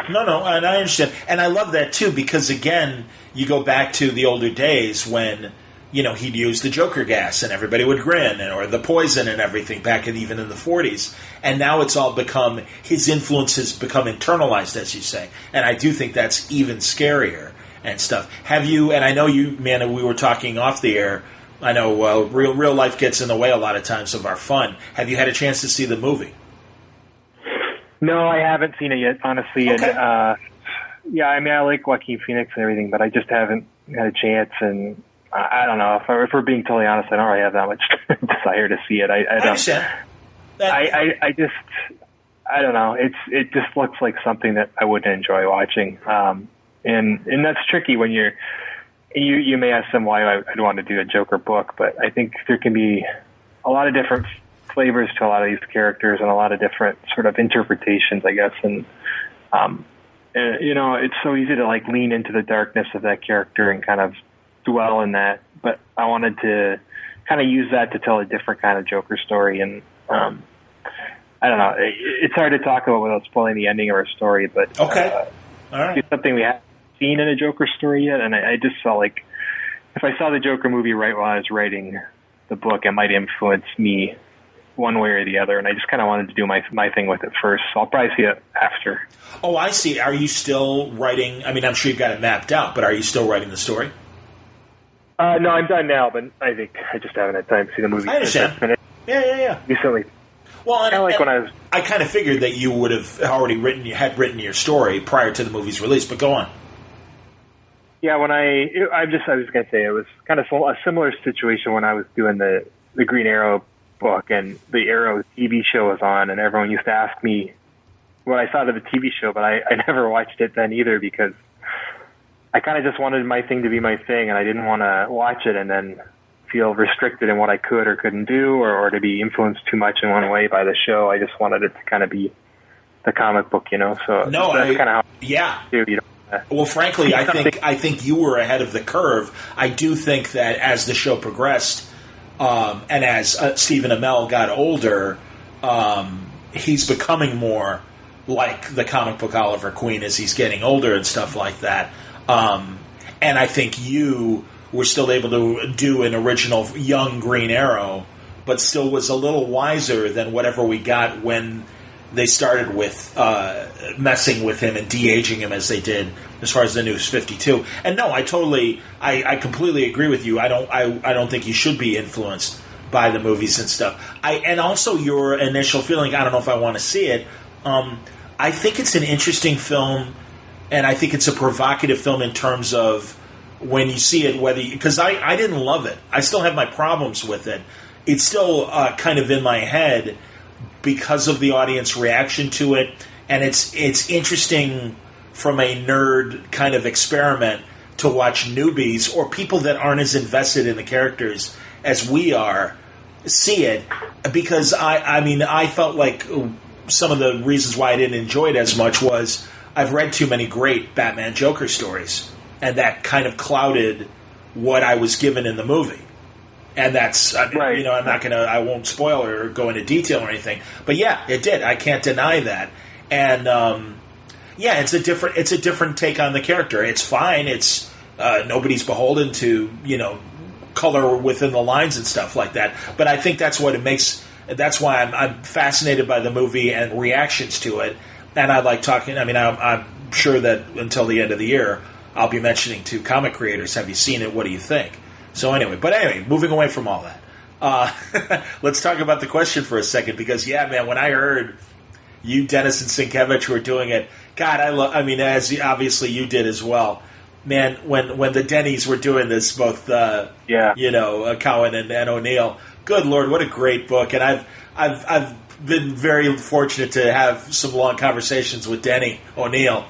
No, and I understand. And I love that, too, because, again, you go back to the older days when, he'd use the Joker gas and everybody would grin, or the poison and everything back even in the 40s. And now it's all become, his influence has become internalized, as you say. And I do think that's even scarier. And stuff. Have you? And I know you, man. We were talking off the air. I know real life gets in the way a lot of times of our fun. Have you had a chance to see the movie? No, I haven't seen it yet, honestly. Okay. And I mean, I like Joaquin Phoenix and everything, but I just haven't had a chance. And I don't know if we're being totally honest. I don't really have that much desire to see it. I don't. Understand. I don't know. It just looks like something that I wouldn't enjoy watching. And that's tricky when you may ask them why I'd want to do a Joker book, but I think there can be a lot of different flavors to a lot of these characters and a lot of different sort of interpretations, I guess. And, it's so easy to like lean into the darkness of that character and kind of dwell in that. But I wanted to kind of use that to tell a different kind of Joker story. And, I don't know. It's hard to talk about without spoiling the ending of our story, but all right. It's something we haven't seen in a Joker story yet, and I just felt like if I saw the Joker movie right while I was writing the book, it might influence me one way or the other, and I just kind of wanted to do my thing with it first, so I'll probably see it after. Oh, I see. Are you still writing? I mean, I'm sure you've got it mapped out, but are you still writing the story? No, I'm done now, but I think I just haven't had time to see the movie. I understand. Yeah. Recently. Well, I kind of figured that you would have already written your story prior to the movie's release, but go on. Yeah, I was going to say it was kind of a similar situation when I was doing the Green Arrow book and the Arrow TV show was on, and everyone used to ask me what I thought of the TV show, but I never watched it then either because I kind of just wanted my thing to be my thing, and I didn't want to watch it and then feel restricted in what I could or couldn't do, or to be influenced too much in one way by the show. I just wanted it to kind of be the comic book, So that's kind of how. Well, frankly, I think you were ahead of the curve. I do think that as the show progressed, and as Stephen Amell got older, he's becoming more like the comic book Oliver Queen as he's getting older and stuff like that. And I think you were still able to do an original young Green Arrow, but still was a little wiser than whatever we got when they started with messing with him and de-aging him as they did as far as the News 52. And no, I completely agree with you. I don't think you should be influenced by the movies and stuff. And also your initial feeling, I don't know if I want to see it. I think it's an interesting film, and I think it's a provocative film in terms of when you see it, because I didn't love it. I still have my problems with it. It's still kind of in my head because of the audience reaction to it, and it's interesting from a nerd kind of experiment to watch newbies or people that aren't as invested in the characters as we are see it, because I felt like some of the reasons why I didn't enjoy it as much was I've read too many great Batman Joker stories, and that kind of clouded what I was given in the movie. And that's, right. I won't spoil or go into detail or anything. But yeah, it did. I can't deny that. And it's a different take on the character. It's fine. It's nobody's beholden to color within the lines and stuff like that. But I think that's what it makes. That's why I'm fascinated by the movie and reactions to it. And I like talking. I mean, I'm sure that until the end of the year, I'll be mentioning to comic creators, have you seen it? What do you think? So anyway, moving away from all that, let's talk about the question for a second, because, yeah, man, when I heard you, Dennis, and Sienkiewicz were doing it, God, I mean, as obviously you did as well. Man, when the Denny's were doing this, both Cowan and O'Neill. Good Lord, what a great book! And I've been very fortunate to have some long conversations with Denny O'Neill,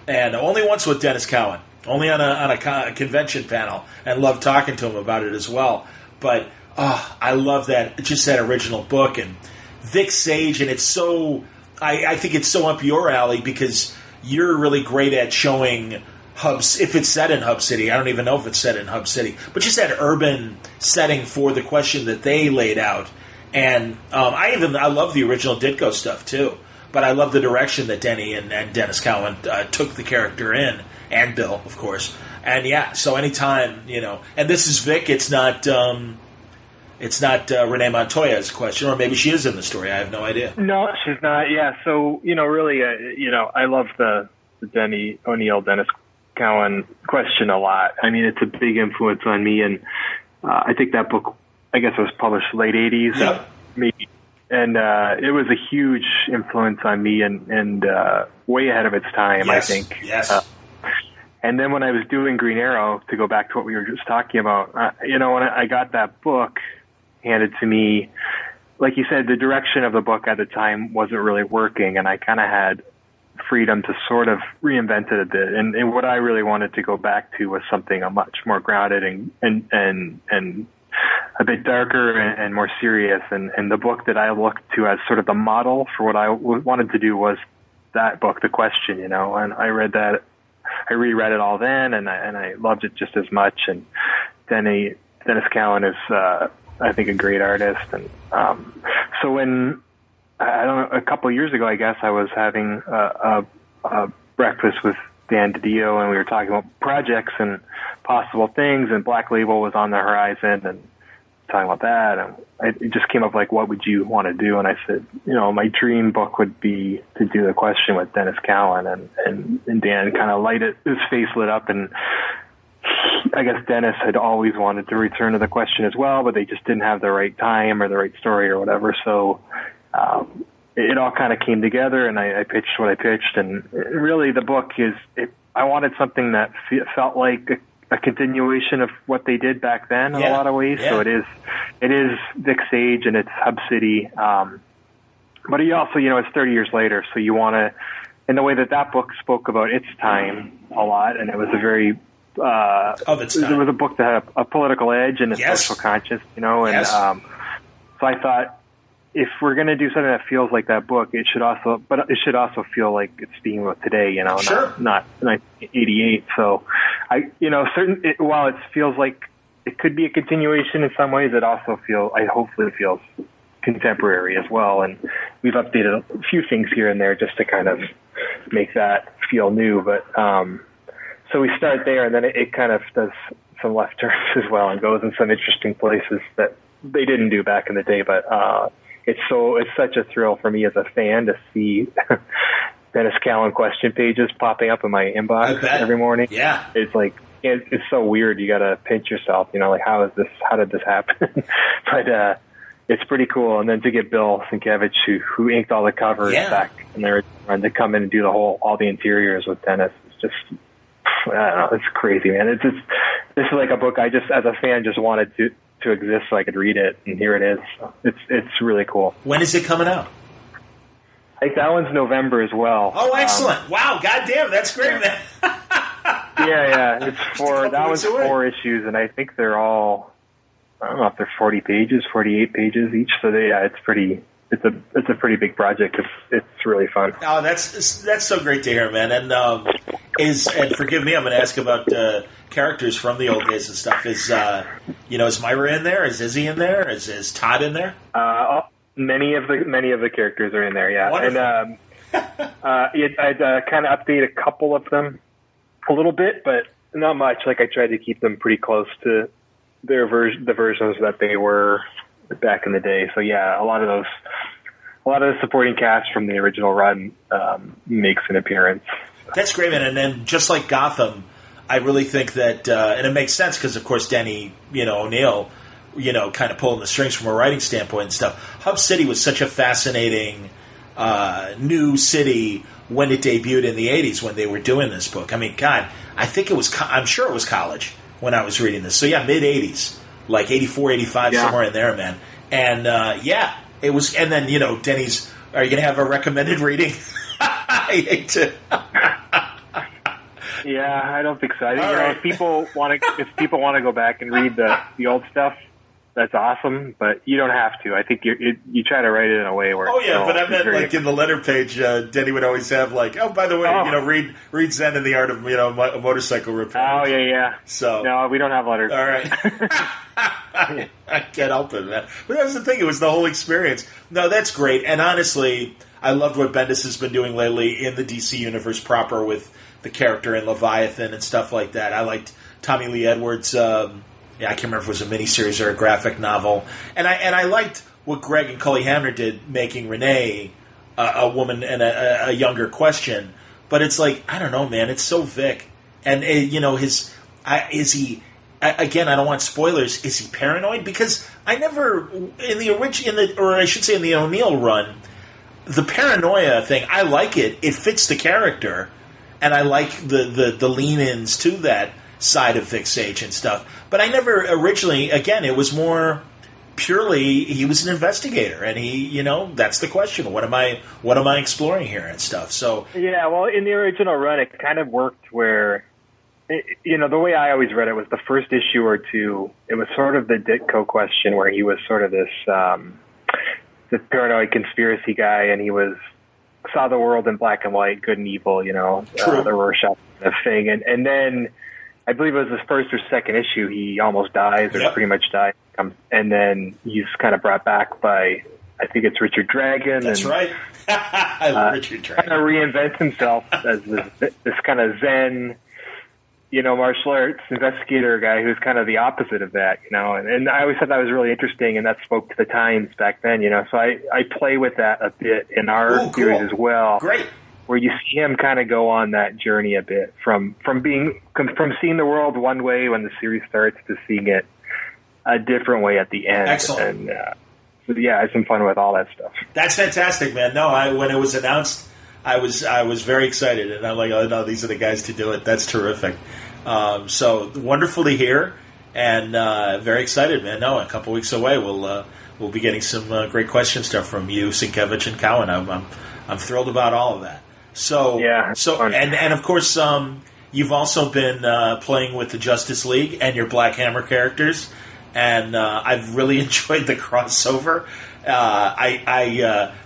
and only once with Dennis Cowan, only on a convention panel, and loved talking to him about it as well. But I love that, just that original book, and Vic Sage, and it's so. I think it's so up your alley because you're really great at showing hubs. If it's set in Hub City, I don't even know if it's set in Hub City, but just that urban setting for the question that they laid out. And I love the original Ditko stuff too, but I love the direction that Denny and Dennis Cowan took the character in, and Bill, of course. And yeah, so anytime, and this is Vic. It's not Renee Montoya's question, or maybe she is in the story. I have no idea. No, she's not. Yeah, so really, I love the Denny O'Neill, Dennis Cowan question a lot. I mean, it's a big influence on me, and I think that book, I guess it was published late 80s, yep. maybe. And it was a huge influence on me and way ahead of its time, yes. I think. Yes. And then when I was doing Green Arrow, to go back to what we were just talking about, when I got that book handed to me, like you said, the direction of the book at the time wasn't really working, and I kind of had freedom to sort of reinvent it a bit. And what I really wanted to go back to was something much more grounded and a bit darker and more serious. And the book that I looked to as sort of the model for what I wanted to do was that book, The Question, and I read that. I reread it all then, and I loved it just as much. And Dennis Cowan is, I think, a great artist. And so when, I don't know, a couple of years ago, I guess, I was having a breakfast with Dan DiDio, and we were talking about projects and possible things, and Black Label was on the horizon, and talking about that, and it just came up like, what would you want to do? And I said, my dream book would be to do The Question with Dennis Cowan, and Dan kind of his face lit up, and I guess Dennis had always wanted to return to The Question as well, but they just didn't have the right time or the right story or whatever, so it all kind of came together, and I pitched what I pitched, and really the book I wanted something that felt like a continuation of what they did back then in a lot of ways. Yeah. So it is Vic Sage, and it's Hub City. But you also, it's 30 years later, so you want to, in the way that book spoke about its time a lot, and it was a very, it was a book that had a political edge and a social conscience, and so I thought, if we're going to do something that feels like that book, it should also feel like it's being wrote today, sure. not 1988. So while it feels like it could be a continuation in some ways, it also hopefully feels contemporary as well. And we've updated a few things here and there just to kind of make that feel new. But, so we start there, and then it kind of does some left turns as well and goes in some interesting places that they didn't do back in the day. But, it's such a thrill for me as a fan to see Dennis Cowan question pages popping up in my inbox every morning. Yeah. It's like, it's so weird. You got to pinch yourself, like, how did this happen? But, it's pretty cool. And then to get Bill Sienkiewicz, who inked all the covers back in there, and to come in and do all the interiors with Dennis, it's just, I don't know, it's crazy, man. This is like a book I just, as a fan, just wanted to exist so I could read it, and here it is. So it's really cool. When is it coming out? I think that one's November as well. Oh, excellent! Wow, goddamn, that's great, man. yeah, it's that one's 4 issues, and I think they're all, I don't know if they're 40 pages, 48 pages each. So it's a pretty big project. It's really fun. Oh, that's so great to hear, man. And and forgive me, I'm going to ask about characters from the old days and stuff. Is Myra in there? Is Izzy in there? Is Todd in there? Many of the characters are in there. Yeah. Wonderful. And I'd kind of update a couple of them a little bit, but not much. Like, I tried to keep them pretty close to the versions that they were back in the day. So yeah, a lot of the supporting cast from the original run makes an appearance. That's great, man. And then just like Gotham, I really think that, and it makes sense because, of course, Denny, O'Neill, kind of pulling the strings from a writing standpoint and stuff. Hub City was such a fascinating new city when it debuted in the 80s when they were doing this book. I mean, God, I'm sure it was college when I was reading this. So, yeah, mid-80s, like 84, 85, somewhere in there, man. And, it was, and then, Denny's, are you going to have a recommended reading? I hate to. Yeah, I don't think so. I think, if people want to go back and read the old stuff, that's awesome, but you don't have to. I think you try to write it in a way where. Oh yeah, but I meant like in the letter page, Denny would always have like, oh, by the way, read Zen and the Art of Motorcycle Repair. Oh yeah. So no, we don't have letters. All right, I can't help it, man. But that was the thing; it was the whole experience. No, that's great, and honestly, I loved what Bendis has been doing lately in the DC universe proper with the character in Leviathan and stuff like that. I liked Tommy Lee Edwards'. I can't remember if it was a miniseries or a graphic novel. And I liked what Greg and Cully Hamner did, making Renee a woman and a younger Question. But it's like, I don't know, man. It's so Vic. And, is he... Again, I don't want spoilers. Is he paranoid? Because I never... in the O'Neill run, the paranoia thing, I like it. It fits the character. And I like the lean-ins to that side of Vic Sage and stuff. But I never originally, again, it was more purely he was an investigator, and he, that's the question. What am I exploring here and stuff? So yeah, well, in the original run, it kind of worked where, the way I always read it was the first issue or two. It was sort of the Ditko Question, where he was sort of this paranoid conspiracy guy, and he saw the world in black and white, good and evil. The Rorschach kind of thing, and then. I believe it was his first or second issue. He almost dies, or pretty much dies, and then he's kind of brought back by, I think it's Richard Dragon. That's right. I love Richard Dragon. Kind of reinvents himself as this kind of Zen, martial arts investigator guy who's kind of the opposite of that, And I always thought that was really interesting, and that spoke to the times back then, So I play with that a bit in our series as well. Great. Where you see him kind of go on that journey a bit from seeing the world one way when the series starts to seeing it a different way at the end. Excellent. And I had some fun with all that stuff. That's fantastic, man. No, when it was announced, I was very excited, and I'm like, oh no, these are the guys to do it. That's terrific. So wonderful to hear, and very excited, man. No, a couple weeks away, we'll be getting some great question stuff from you, Sienkiewicz, and Cowan. I'm thrilled about all of that. So and of course, you've also been playing with the Justice League and your Black Hammer characters, and I've really enjoyed the crossover.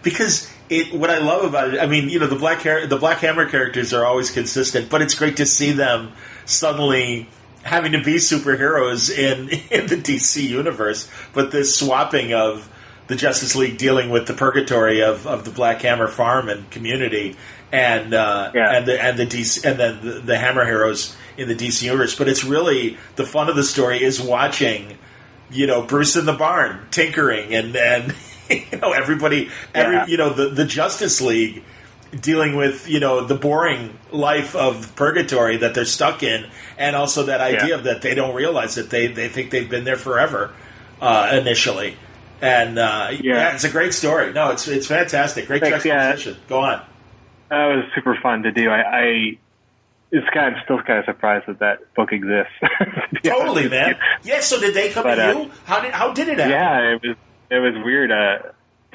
Because what I love about it, I mean, the Black Hammer characters are always consistent, but it's great to see them suddenly having to be superheroes in the DC universe. But this swapping of the Justice League dealing with the purgatory of the Black Hammer farm and community, and the DC, and then the Hammer heroes in the DC universe. But it's really the fun of the story is watching, Bruce in the barn tinkering, and everybody, the Justice League dealing with the boring life of purgatory that they're stuck in, and also that idea that they don't realize that they think they've been there forever initially. And it's a great story. No, it's fantastic. Great juxtaposition. Go on. That was super fun to do. It's still kind of surprised that book exists. Totally, man. Yeah. So did they come to you? How did it happen? Yeah, it was weird.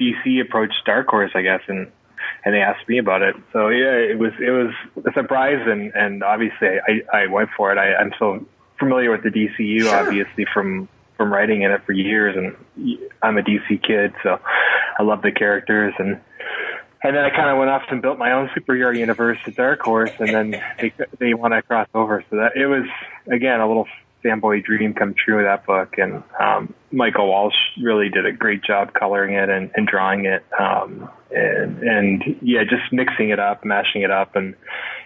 DC approached Dark Horse, I guess, and they asked me about it. So yeah, it was a surprise, and obviously I went for it. I'm so familiar with the DCU, obviously from writing in it for years, and I'm a DC kid, so I love the characters, and then I kind of went off and built my own superhero universe at Dark Horse, and then they want to cross over, so that it was again a little fanboy dream come true with that book, and Michael Walsh really did a great job coloring it and drawing it, and just mixing it up, mashing it up, and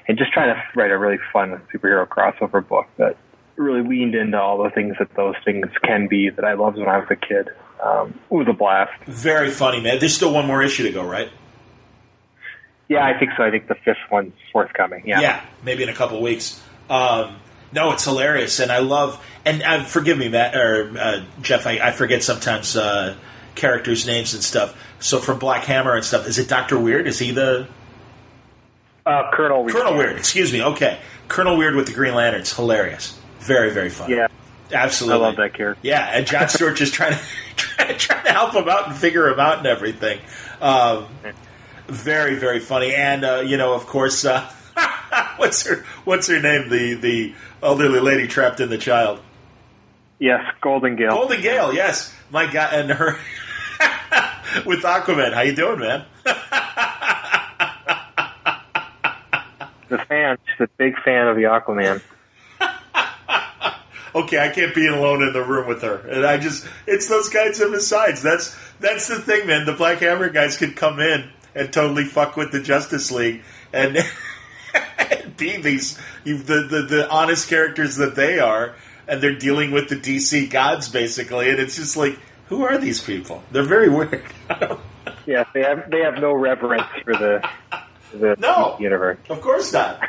just trying to write a really fun superhero crossover book that really leaned into all the things that those things can be that I loved when I was a kid. It was a blast. Very funny, man. There's still one more issue to go, right? Yeah, I think so. I think the 5th one's forthcoming. Yeah, maybe in a couple of weeks. No, it's hilarious, and I love. And forgive me, Matt or Jeff. I forget sometimes characters' names and stuff. So from Black Hammer and stuff, is it Dr. Weird? Is he the? Colonel Weird. Colonel Weird, excuse me. Okay. Colonel Weird with the Green Lanterns. Hilarious. Very, very funny. Yeah. Absolutely. I love that character. Yeah, and Jon Stewart just trying to help him out and figure him out and everything. Very, very funny. And, of course, what's her name? The elderly lady trapped in the child. Yes, Golden Gale. Golden Gale, yes. My God, and her with Aquaman. How you doing, man? She's a big fan of the Aquaman. Okay, I can't be alone in the room with her. And it's those kinds of asides. That's the thing, man. The Black Hammer guys could come in and totally fuck with the Justice League and be the honest characters that they are, and they're dealing with the DC gods, basically. And it's just like, who are these people? They're very weird. Yeah, they have no reverence for the universe. Of course not.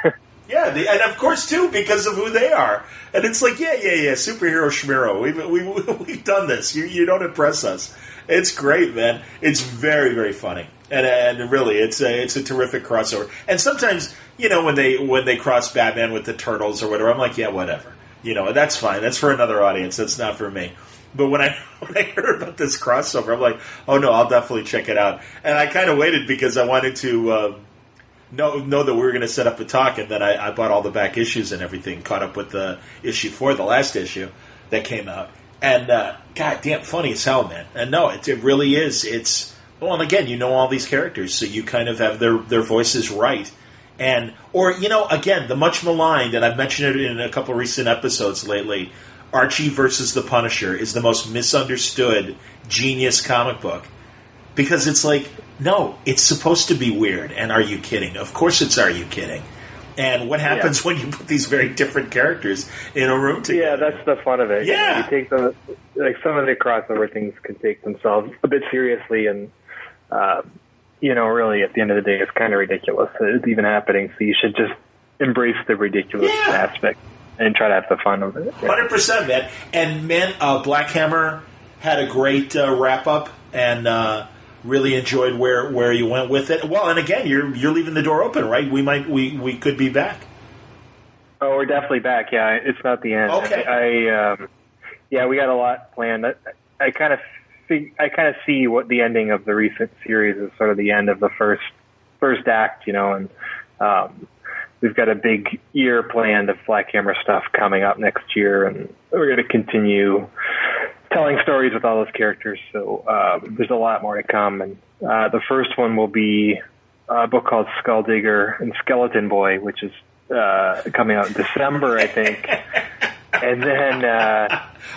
Yeah, and of course, too, because of who they are. And it's like, yeah, superhero schmiro. We've done this. You don't impress us. It's great, man. It's very, very funny. And really, it's a terrific crossover. And sometimes, when they cross Batman with the Turtles or whatever, I'm like, yeah, whatever. That's fine. That's for another audience. That's not for me. But when I heard about this crossover, I'm like, oh, no, I'll definitely check it out. And I kind of waited because I wanted to... know that we were going to set up a talk, and then I bought all the back issues and everything, caught up with the issue 4, the last issue that came out. And, goddamn, funny as hell, man. And no, it really is. And again, all these characters, so you kind of have their voices right. Again, the much maligned, and I've mentioned it in a couple of recent episodes lately, Archie versus the Punisher is the most misunderstood genius comic book. Because it's like, no, it's supposed to be weird. And are you kidding? Of course it's are you kidding? And what happens when you put these very different characters in a room together? Yeah, that's the fun of it. Yeah. You take some of the crossover things can take themselves a bit seriously, and, really at the end of the day, it's kind of ridiculous that it's even happening. So you should just embrace the ridiculous aspect and try to have the fun of it. 100%, man. And, man, Black Hammer had a great wrap-up, and... really enjoyed where you went with it. Well, and again, you're leaving the door open, right? We could be back. Oh, we're definitely back. Yeah, it's not the end. Okay. We got a lot planned. I kind of see what the ending of the recent series is, sort of the end of the first act, and we've got a big year planned of Black Hammer stuff coming up next year, and we're going to continue telling stories with all those characters. So there's a lot more to come. And the first one will be a book called Skulldigger and Skeleton Boy, which is coming out in December, I think. And then...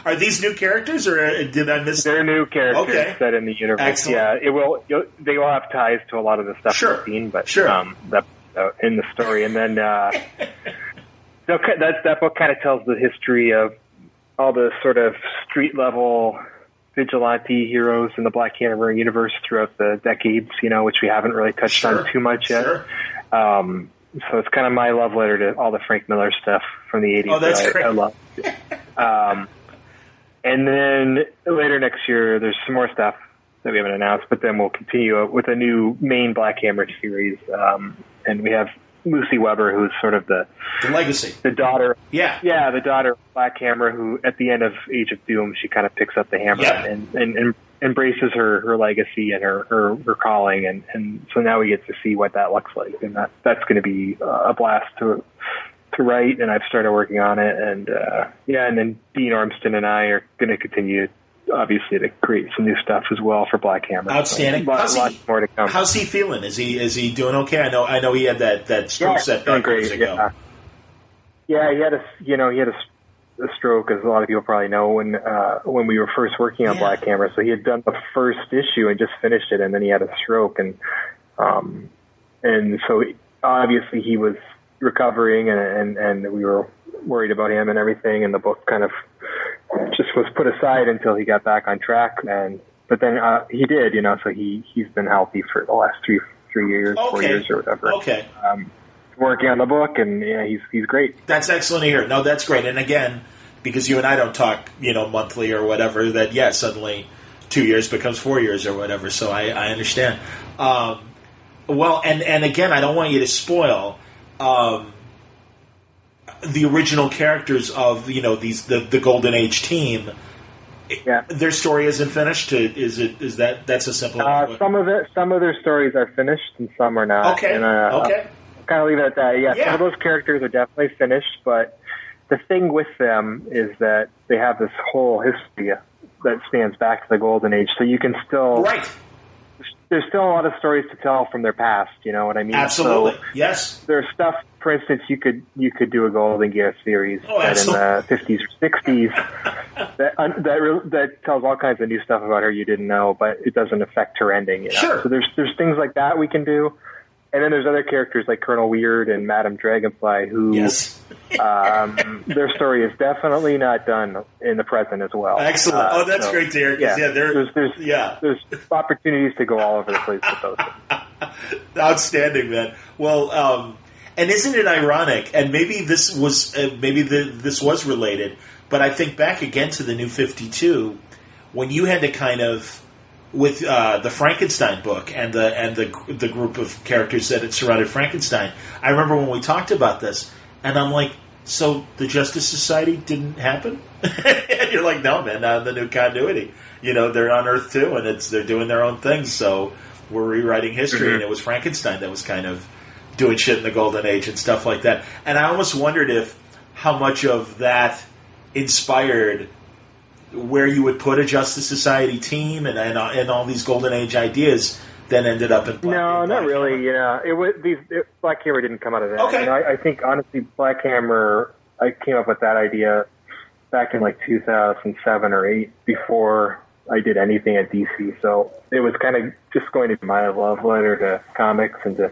are these new characters, or did I miss... They're new characters set in the universe. Excellent. Yeah, they will have ties to a lot of the stuff we've seen, but in the story. And then that book kind of tells the history of all the sort of street-level vigilante heroes in the Black Hammer universe throughout the decades, which we haven't really touched on too much yet. Sure. So it's kind of my love letter to all the Frank Miller stuff from the 80s. Oh, that's great. I love. And then later next year, there's some more stuff that we haven't announced, but then we'll continue with a new main Black Hammer series. And we have Lucy Weber, who's sort of the legacy, the daughter. Yeah, the daughter of Black Hammer, who at the end of Age of Doom, she kind of picks up the hammer and embraces her legacy and her calling, and so now we get to see what that looks like, and that's going to be a blast to write, and I've started working on it, and and then Dean Ormston and I are going to continue, obviously, to create some new stuff as well for Black Hammer. Outstanding. So lots more to come. How's he feeling? Is he doing okay? I know he had that stroke setback years ago. Yeah, he had a stroke, as a lot of people probably know, when we were first working on Black Hammer. So he had done the first issue and just finished it, and then he had a stroke, and so obviously he was recovering, and we were worried about him and everything, and the book kind of just was put aside until he got back on track, but then he did, so he's been healthy for the last 3 years, 4 years or whatever. Okay. Working on the book, and he's great. That's excellent to hear. No, that's great. And again, because you and I don't talk, monthly or whatever, that suddenly 2 years becomes 4 years or whatever. So I understand. Well, and again, I don't want you to spoil the original characters of the Golden Age team. Yeah. Their story isn't finished. That's a simple? Some of their stories are finished and some are not. Okay. And, okay. Kind of leave it at that. Yeah, Yeah. some of those characters are definitely finished, but the thing with them is that they have this whole history that spans back to the Golden Age, so you can still right. There's still a lot of stories to tell from their past. You know what I mean? Absolutely. So yes. there's stuff. For instance, you could do a Golden Gear series set in the 50s or 60s that tells all kinds of new stuff about her you didn't know, but it doesn't affect her ending. You know? Sure. So there's things like that we can do. And then there's other characters like Colonel Weird and Madame Dragonfly who their story is definitely not done in the present as well. Excellent. That's great to hear. There's opportunities to go all over the place with those. Outstanding, man. Well, and isn't it ironic? And maybe this was this was related, but I think back again to the New 52 when you had to kind of. With the Frankenstein book and the group of characters that had surrounded Frankenstein, I remember when we talked about this, and I'm like, so the Justice Society didn't happen? And you're like, no, man, not in the new continuity. They're on Earth too, and they're doing their own things. So we're rewriting history, and it was Frankenstein that was kind of doing shit in the Golden Age and stuff like that. And I almost wondered how much of that inspired where you would put a Justice Society team and all these Golden Age ideas that ended up in Black No, not really. Hammer. Black Hammer didn't come out of that. Okay. I think honestly, Black Hammer. I came up with that idea back in like 2007 or 8 before I did anything at DC. So it was kind of just going to be my love letter to comics and to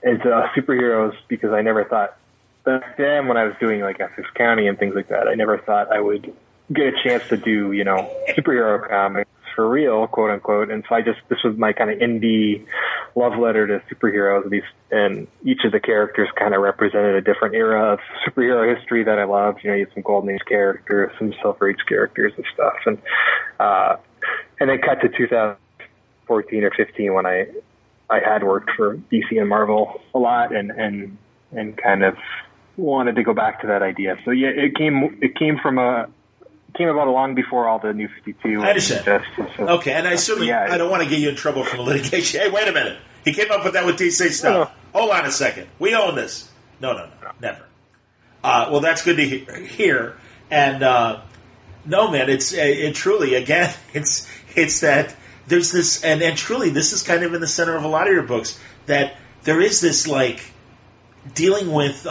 superheroes because I never thought back then when I was doing like Essex County and things like that, I never thought I would get a chance to do, superhero comics for real, quote unquote. And so this was my kind of indie love letter to superheroes. And each of the characters kind of represented a different era of superhero history that I loved. You had some Golden Age characters, some Silver Age characters and stuff. And then cut to 2014 or 15 when I had worked for DC and Marvel a lot and kind of wanted to go back to that idea. So yeah, it came about long before all the New 52. I understand. Okay, and I certainly I don't want to get you in trouble from litigation. Hey, wait a minute. He came up with that with DC stuff. No. Hold on a second. We own this. No, never. Well, that's good to hear. And no, man, it truly again, it's that there's this, and truly this is kind of in the center of a lot of your books that there is this like dealing with.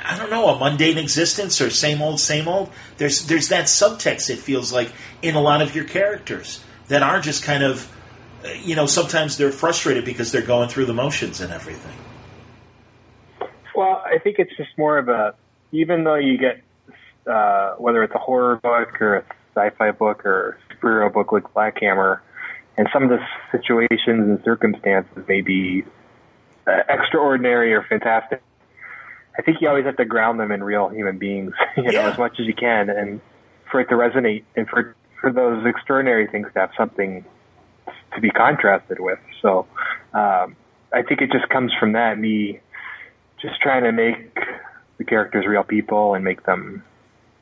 I don't know, a mundane existence or same old. There's that subtext, it feels like, in a lot of your characters that are just kind of, sometimes they're frustrated because they're going through the motions and everything. Well, I think it's just more of even though you get, whether it's a horror book or a sci-fi book or a superhero book like Black Hammer, and some of the situations and circumstances may be extraordinary or fantastic, I think you always have to ground them in real human beings, as much as you can, and for it to resonate, and for those extraordinary things to have something to be contrasted with. So I think it just comes from that, me just trying to make the characters real people and make them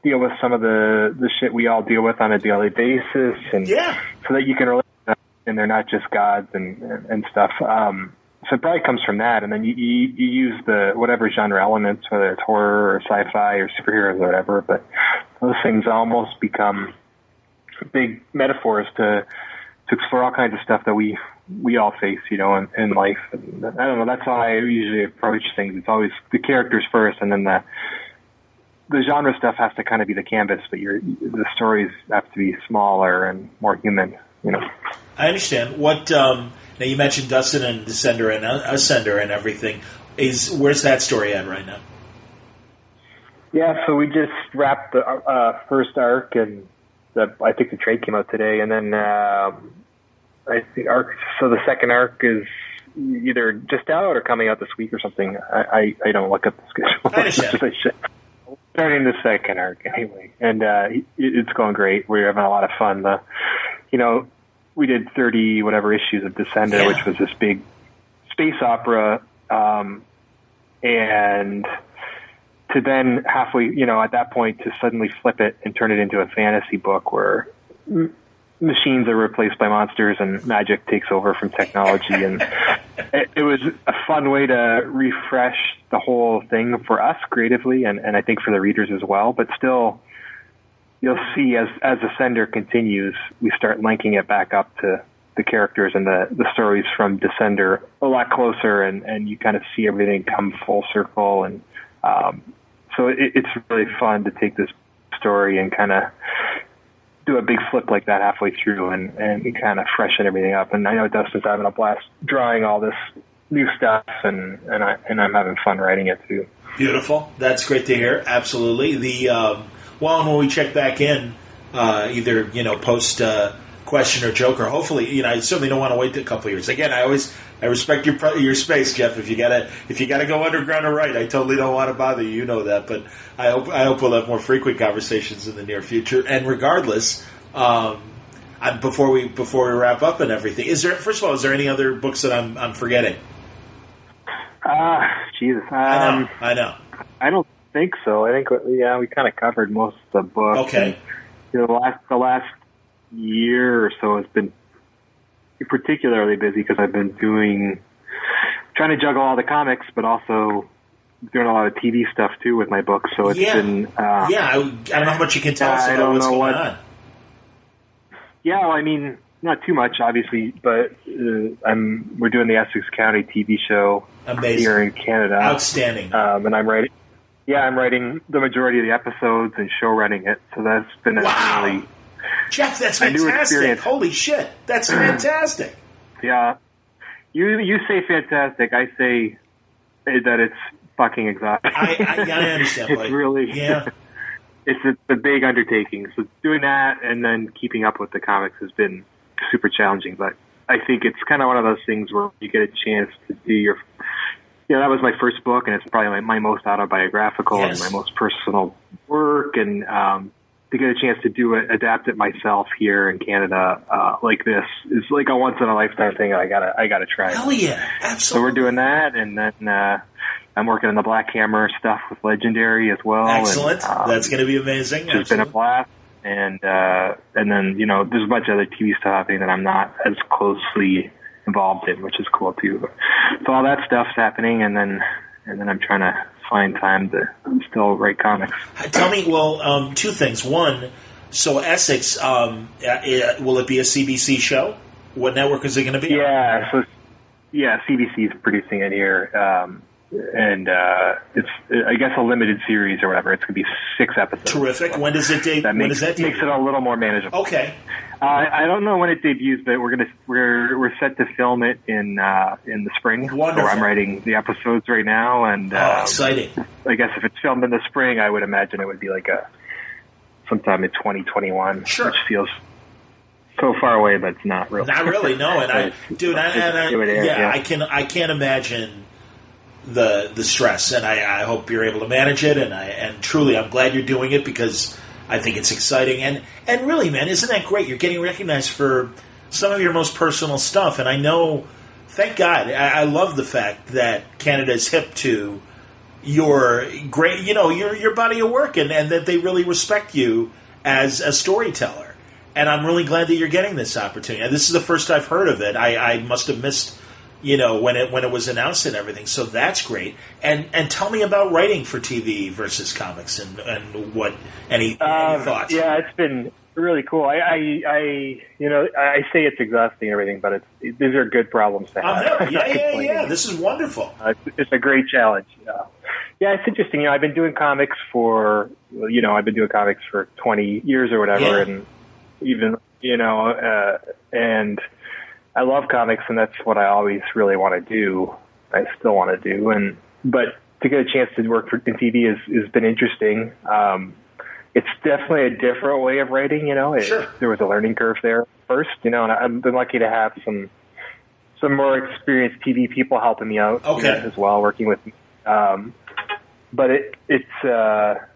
deal with some of the shit we all deal with on a daily basis, and so that you can relate to them, and they're not just gods and stuff. So it probably comes from that, and then you use the whatever genre elements, whether it's horror or sci-fi or superheroes or whatever, but those things almost become big metaphors to explore all kinds of stuff that we all face, in life. And I don't know, that's how I usually approach things. It's always the characters first, and then the genre stuff has to kind of be the canvas, but the stories have to be smaller and more human, I understand. What now you mentioned Dustin and Descender and Ascender and everything. Where's that story at right now? Yeah, so we just wrapped the first arc, and I think the trade came out today, and then I think so the second arc is either just out or coming out this week or something. I don't look at the schedule. I understand. Starting the second arc anyway, and it's going great. We're having a lot of fun. We did 30 whatever issues of Descender, which was this big space opera, and to then halfway, at that point, to suddenly flip it and turn it into a fantasy book where machines are replaced by monsters and magic takes over from technology. And it was a fun way to refresh the whole thing for us creatively, and I think for the readers as well. But still, you'll see as Ascender continues, we start linking it back up to the characters and the stories from Descender a lot closer, and you kind of see everything come full circle. And so it's really fun to take this story and kind of do a big flip like that halfway through and kind of freshen everything up. And I know Dustin's having a blast drawing all this new stuff, and I'm having fun writing it too. Beautiful. That's great to hear. Absolutely. And when we check back in, either post question or joke, or hopefully, I certainly don't want to wait a couple of years. Again, I respect your space, Jeff. If you gotta go underground or write, I totally don't want to bother you. You know that, but I hope we'll have more frequent conversations in the near future. And regardless, before we wrap up and everything, is there any other books that I'm forgetting? Jesus. I know. I don't think so. I think we kind of covered most of the book. Okay. And, the last year or so has been particularly busy because I've been trying to juggle all the comics, but also doing a lot of TV stuff too with my books. So it's been I don't know how much you can tell us about what's going on. Yeah, well, I mean, not too much, obviously, but we're doing the Essex County TV show. Amazing. Here in Canada. Outstanding. And I'm writing the majority of the episodes and show running it. So that's been a really Jeff, that's fantastic. Holy shit. That's fantastic. Yeah. You say fantastic. I say that it's fucking exhausting. I understand. It's really, it's a big undertaking. So doing that and then keeping up with the comics has been super challenging. But I think it's kind of one of those things where you get a chance to do that was my first book, and it's probably my most autobiographical and my most personal work. And to get a chance to adapt it myself here in Canada like this is like a once in a lifetime thing. I gotta try. Hell yeah, absolutely. So we're doing that, and then I'm working on the Black Hammer stuff with Legendary as well. Excellent. And, that's going to be amazing. It's been a blast. And then there's a bunch of other TV stuff happening that I'm not as closely involved in, which is cool too. So all that stuff's happening, and then I'm trying to find time to still write comics. Tell me, two things. One, so Essex, will it be a CBC show? What network is it going to be? CBC is producing it here. And it's, I guess, a limited series or whatever. It's going to be 6 episodes. Terrific. When does it debut? Makes it a little more manageable. Okay. I don't know when it debuts, but we're set to film it in the spring. Wonderful. So I'm writing the episodes right now, and exciting. I guess if it's filmed in the spring, I would imagine it would be like sometime in 2021, sure. Which feels so far away, but it's not really. Not really, no. And I can't imagine the stress, and I hope you're able to manage it, and truly I'm glad you're doing it because I think it's exciting, and really, man, isn't that great? You're getting recognized for some of your most personal stuff, and I know, thank God, I love the fact that Canada is hip to your great, your body of work, and that they really respect you as a storyteller, and I'm really glad that you're getting this opportunity. And this is the first I've heard of it. I must have missed when it was announced and everything. So that's great. And tell me about writing for TV versus comics and what any thoughts. Yeah, it's been really cool. I say it's exhausting and everything, but these are good problems to have. Yeah. This is wonderful. It's a great challenge. Yeah, it's interesting. I've been doing comics for 20 years or whatever, and even and I love comics, and that's what I always really want to do. I still want to do, but to get a chance to work in TV has been interesting. It's definitely a different way of writing. Sure. There was a learning curve there first, and I've been lucky to have some more experienced TV people helping me out as well, working with me. But it's a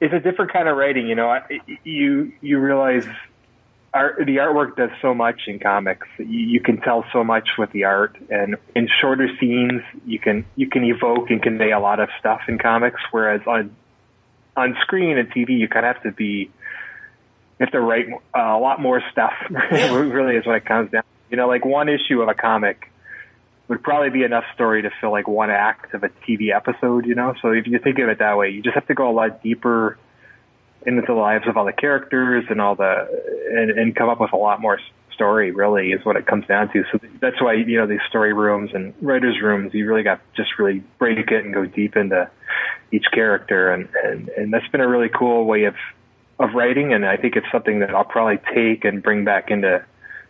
different kind of writing. You realize the artwork does so much in comics. You can tell so much with the art, and in shorter scenes, you can evoke and convey a lot of stuff in comics. Whereas on screen and TV, you kind of have to write a lot more stuff. Really, is what it comes down to. You know, like one issue of a comic would probably be enough story to fill like one act of a TV episode. You know, so if you think of it that way, you just have to go a lot deeper into the lives of all the characters and and come up with a lot more story, really, is what it comes down to. So that's why, you know, these story rooms and writers' rooms, you really got to just really break it and go deep into each character. And that's been a really cool way of writing. And I think it's something that I'll probably take and bring back into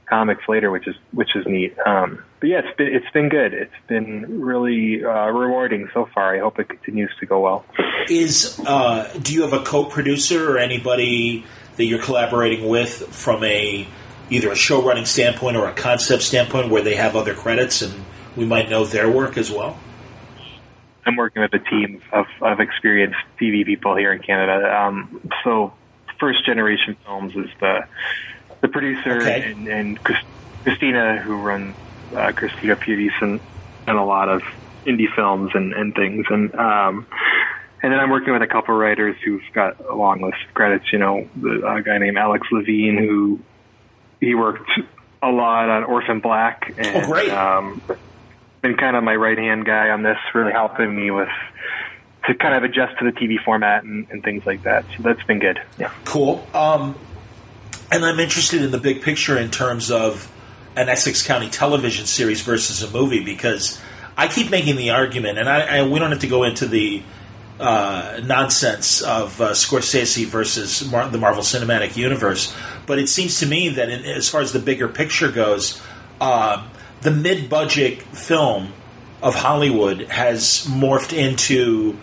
comics later, which is neat. But yeah, it's been good. It's been really rewarding so far. I hope it continues to go well. Do you have a co-producer or anybody that you're collaborating with from either a show running standpoint or a concept standpoint where they have other credits and we might know their work as well? I'm working with a team of experienced TV people here in Canada. So First Generation Films is the producer, okay. and Christina, who runs Christina Peterson, and a lot of indie films and things. And then I'm working with a couple writers who've got a long list of credits. You know, a guy named Alex Levine, he worked a lot on Orphan Black, and great. Been kind of my right-hand guy on this, really helping me to kind of adjust to the TV format and things like that. So that's been good. Yeah. Cool. And I'm interested in the big picture in terms of an Essex County television series versus a movie, because I keep making the argument, and we don't have to go into the nonsense of Scorsese versus the Marvel Cinematic Universe, but it seems to me that as far as the bigger picture goes, the mid-budget film of Hollywood has morphed into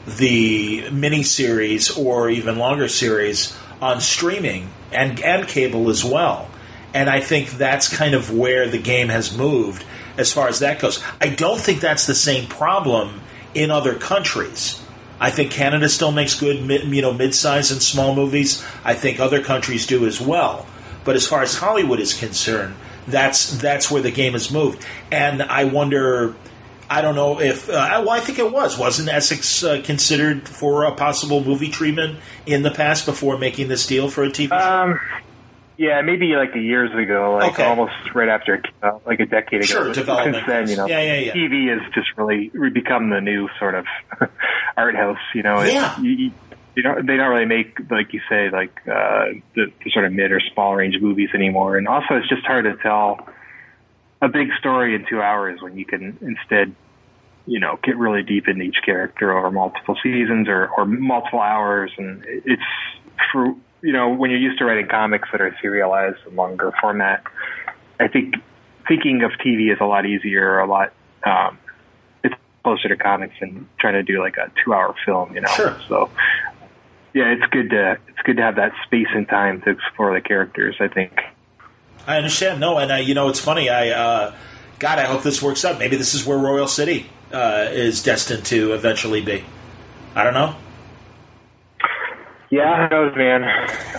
the miniseries or even longer series on streaming and cable as well. And I think that's kind of where the game has moved as far as that goes. I don't think that's the same problem in other countries. I think Canada still makes good mid-size and small movies. I think other countries do as well. But as far as Hollywood is concerned, that's where the game has moved. And I wonder, I don't know if, I think it wasn't Essex considered for a possible movie treatment in the past before making this deal for a TV show? Yeah, maybe like years ago, almost right after, like a decade ago. Sure, development. Since then, Yeah. TV has just really become the new sort of art house, Yeah. They don't really make, like you say, like the sort of mid or small range movies anymore. And also, it's just hard to tell a big story in 2 hours when you can instead, get really deep into each character over multiple seasons or multiple hours. And it's for, when you're used to writing comics that are serialized and longer format, I think thinking of TV is a lot easier, it's closer to comics than trying to do like a 2-hour film, Sure. So yeah, it's good to have that space and time to explore the characters, I think. I understand. No, and it's funny. I hope this works out. Maybe this is where Royal City is destined to eventually be. I don't know. Yeah, who knows, man.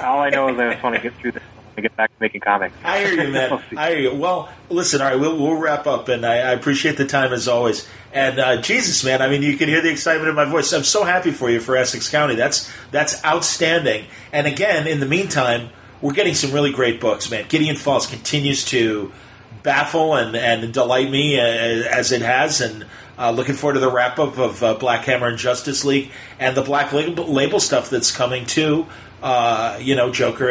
All I know is I just want to get through this. I want to get back to making comics. I hear you, man. I hear you. Well, listen, all right, we'll wrap up, and I appreciate the time as always. And Jesus, man, I mean, you can hear the excitement in my voice. I'm so happy for you for Essex County. That's outstanding. And again, in the meantime, we're getting some really great books, man. Gideon Falls continues to baffle and delight me as it has, and looking forward to the wrap-up of Black Hammer and Justice League and the Black Label stuff that's coming too. Joker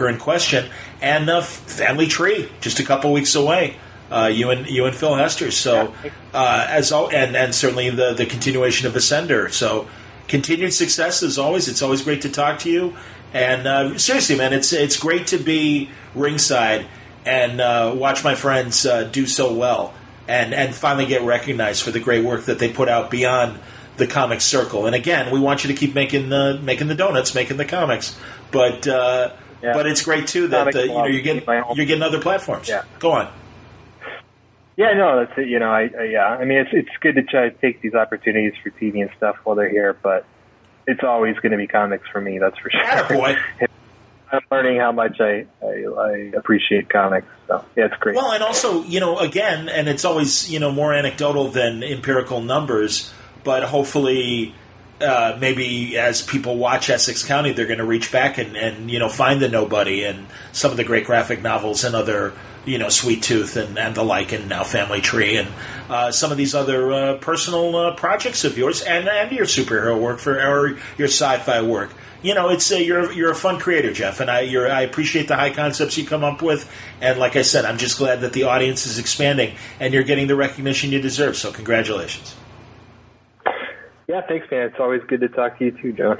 in Question, and Family Tree, just a couple weeks away. You and Phil Hester. So and certainly the continuation of Ascender. So continued success as always. It's always great to talk to you. And seriously, man, it's great to be ringside and watch my friends do so well and finally get recognized for the great work that they put out beyond the comic circle. And again, we want you to keep making the donuts, making the comics. But it's great too that you're getting other platforms. Yeah. Go on. Yeah, no, that's it. I mean, it's good to try to take these opportunities for TV and stuff while they're here, but it's always going to be comics for me. That's for sure. Attaboy. I'm learning how much I appreciate comics. So yeah, it's great. Well, and also, again, and it's always, more anecdotal than empirical numbers, but hopefully maybe as people watch Essex County, they're going to reach back and find The Nobody and some of the great graphic novels and other, Sweet Tooth and the like, and now Family Tree, and some of these other personal projects of yours and your superhero work or your sci-fi work. It's you're a fun creator, Jeff, and I appreciate the high concepts you come up with. And like I said, I'm just glad that the audience is expanding and you're getting the recognition you deserve. So congratulations. Yeah, thanks, man. It's always good to talk to you too, John.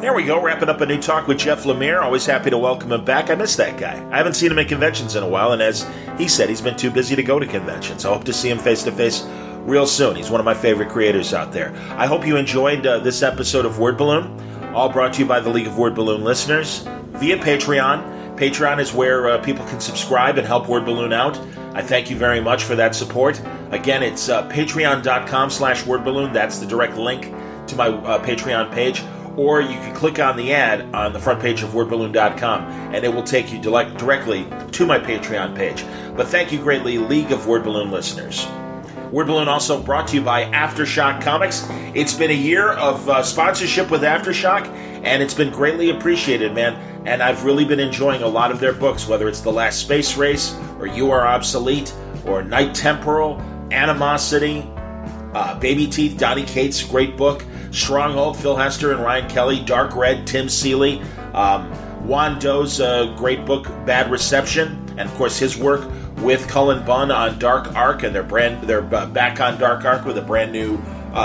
There we go, wrapping up a new talk with Jeff Lemire. Always happy to welcome him back. I miss that guy. I haven't seen him at conventions in a while, and as he said, he's been too busy to go to conventions. I hope to see him face-to-face real soon. He's one of my favorite creators out there. I hope you enjoyed this episode of Word Balloon, all brought to you by the League of Word Balloon listeners via Patreon. Patreon is where people can subscribe and help Word Balloon out. I thank you very much for that support. Again, it's patreon.com/wordballoon. That's the direct link to my Patreon page. Or you can click on the ad on the front page of wordballoon.com, and it will take you directly to my Patreon page. But thank you greatly, League of Word Balloon listeners. Word Balloon also brought to you by Aftershock Comics. It's been a year of sponsorship with Aftershock, and it's been greatly appreciated, man. And I've really been enjoying a lot of their books, whether it's The Last Space Race, or You Are Obsolete, or Night Temporal, Animosity, Baby Teeth, Donny Cates' great book, Stronghold, Phil Hester and Ryan Kelly, Dark Red, Tim Seeley, Juan Doe's great book, Bad Reception, and of course his work with Cullen Bunn on Dark Arc, and they're back on Dark Arc with a brand new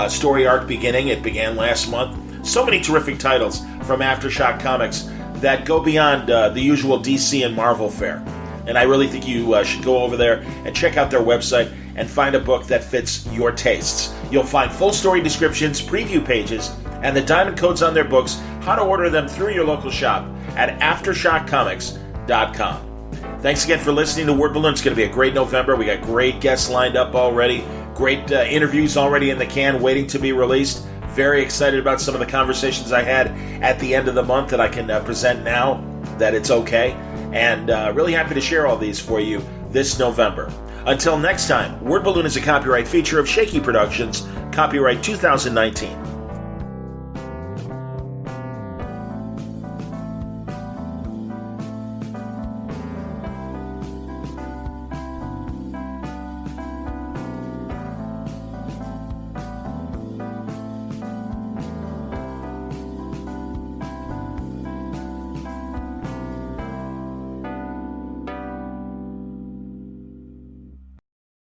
story arc beginning. It began last month. So many terrific titles from Aftershock Comics that go beyond the usual DC and Marvel fare. And I really think you should go over there and check out their website and find a book that fits your tastes. You'll find full story descriptions, preview pages, and the diamond codes on their books, how to order them through your local shop at AftershockComics.com. Thanks again for listening to Word Balloon. It's going to be a great November. We got great guests lined up already, great interviews already in the can waiting to be released. Very excited about some of the conversations I had at the end of the month that I can present now that it's okay. And really happy to share all these for you this November. Until next time, Word Balloon is a copyright feature of Shaky Productions, copyright 2019.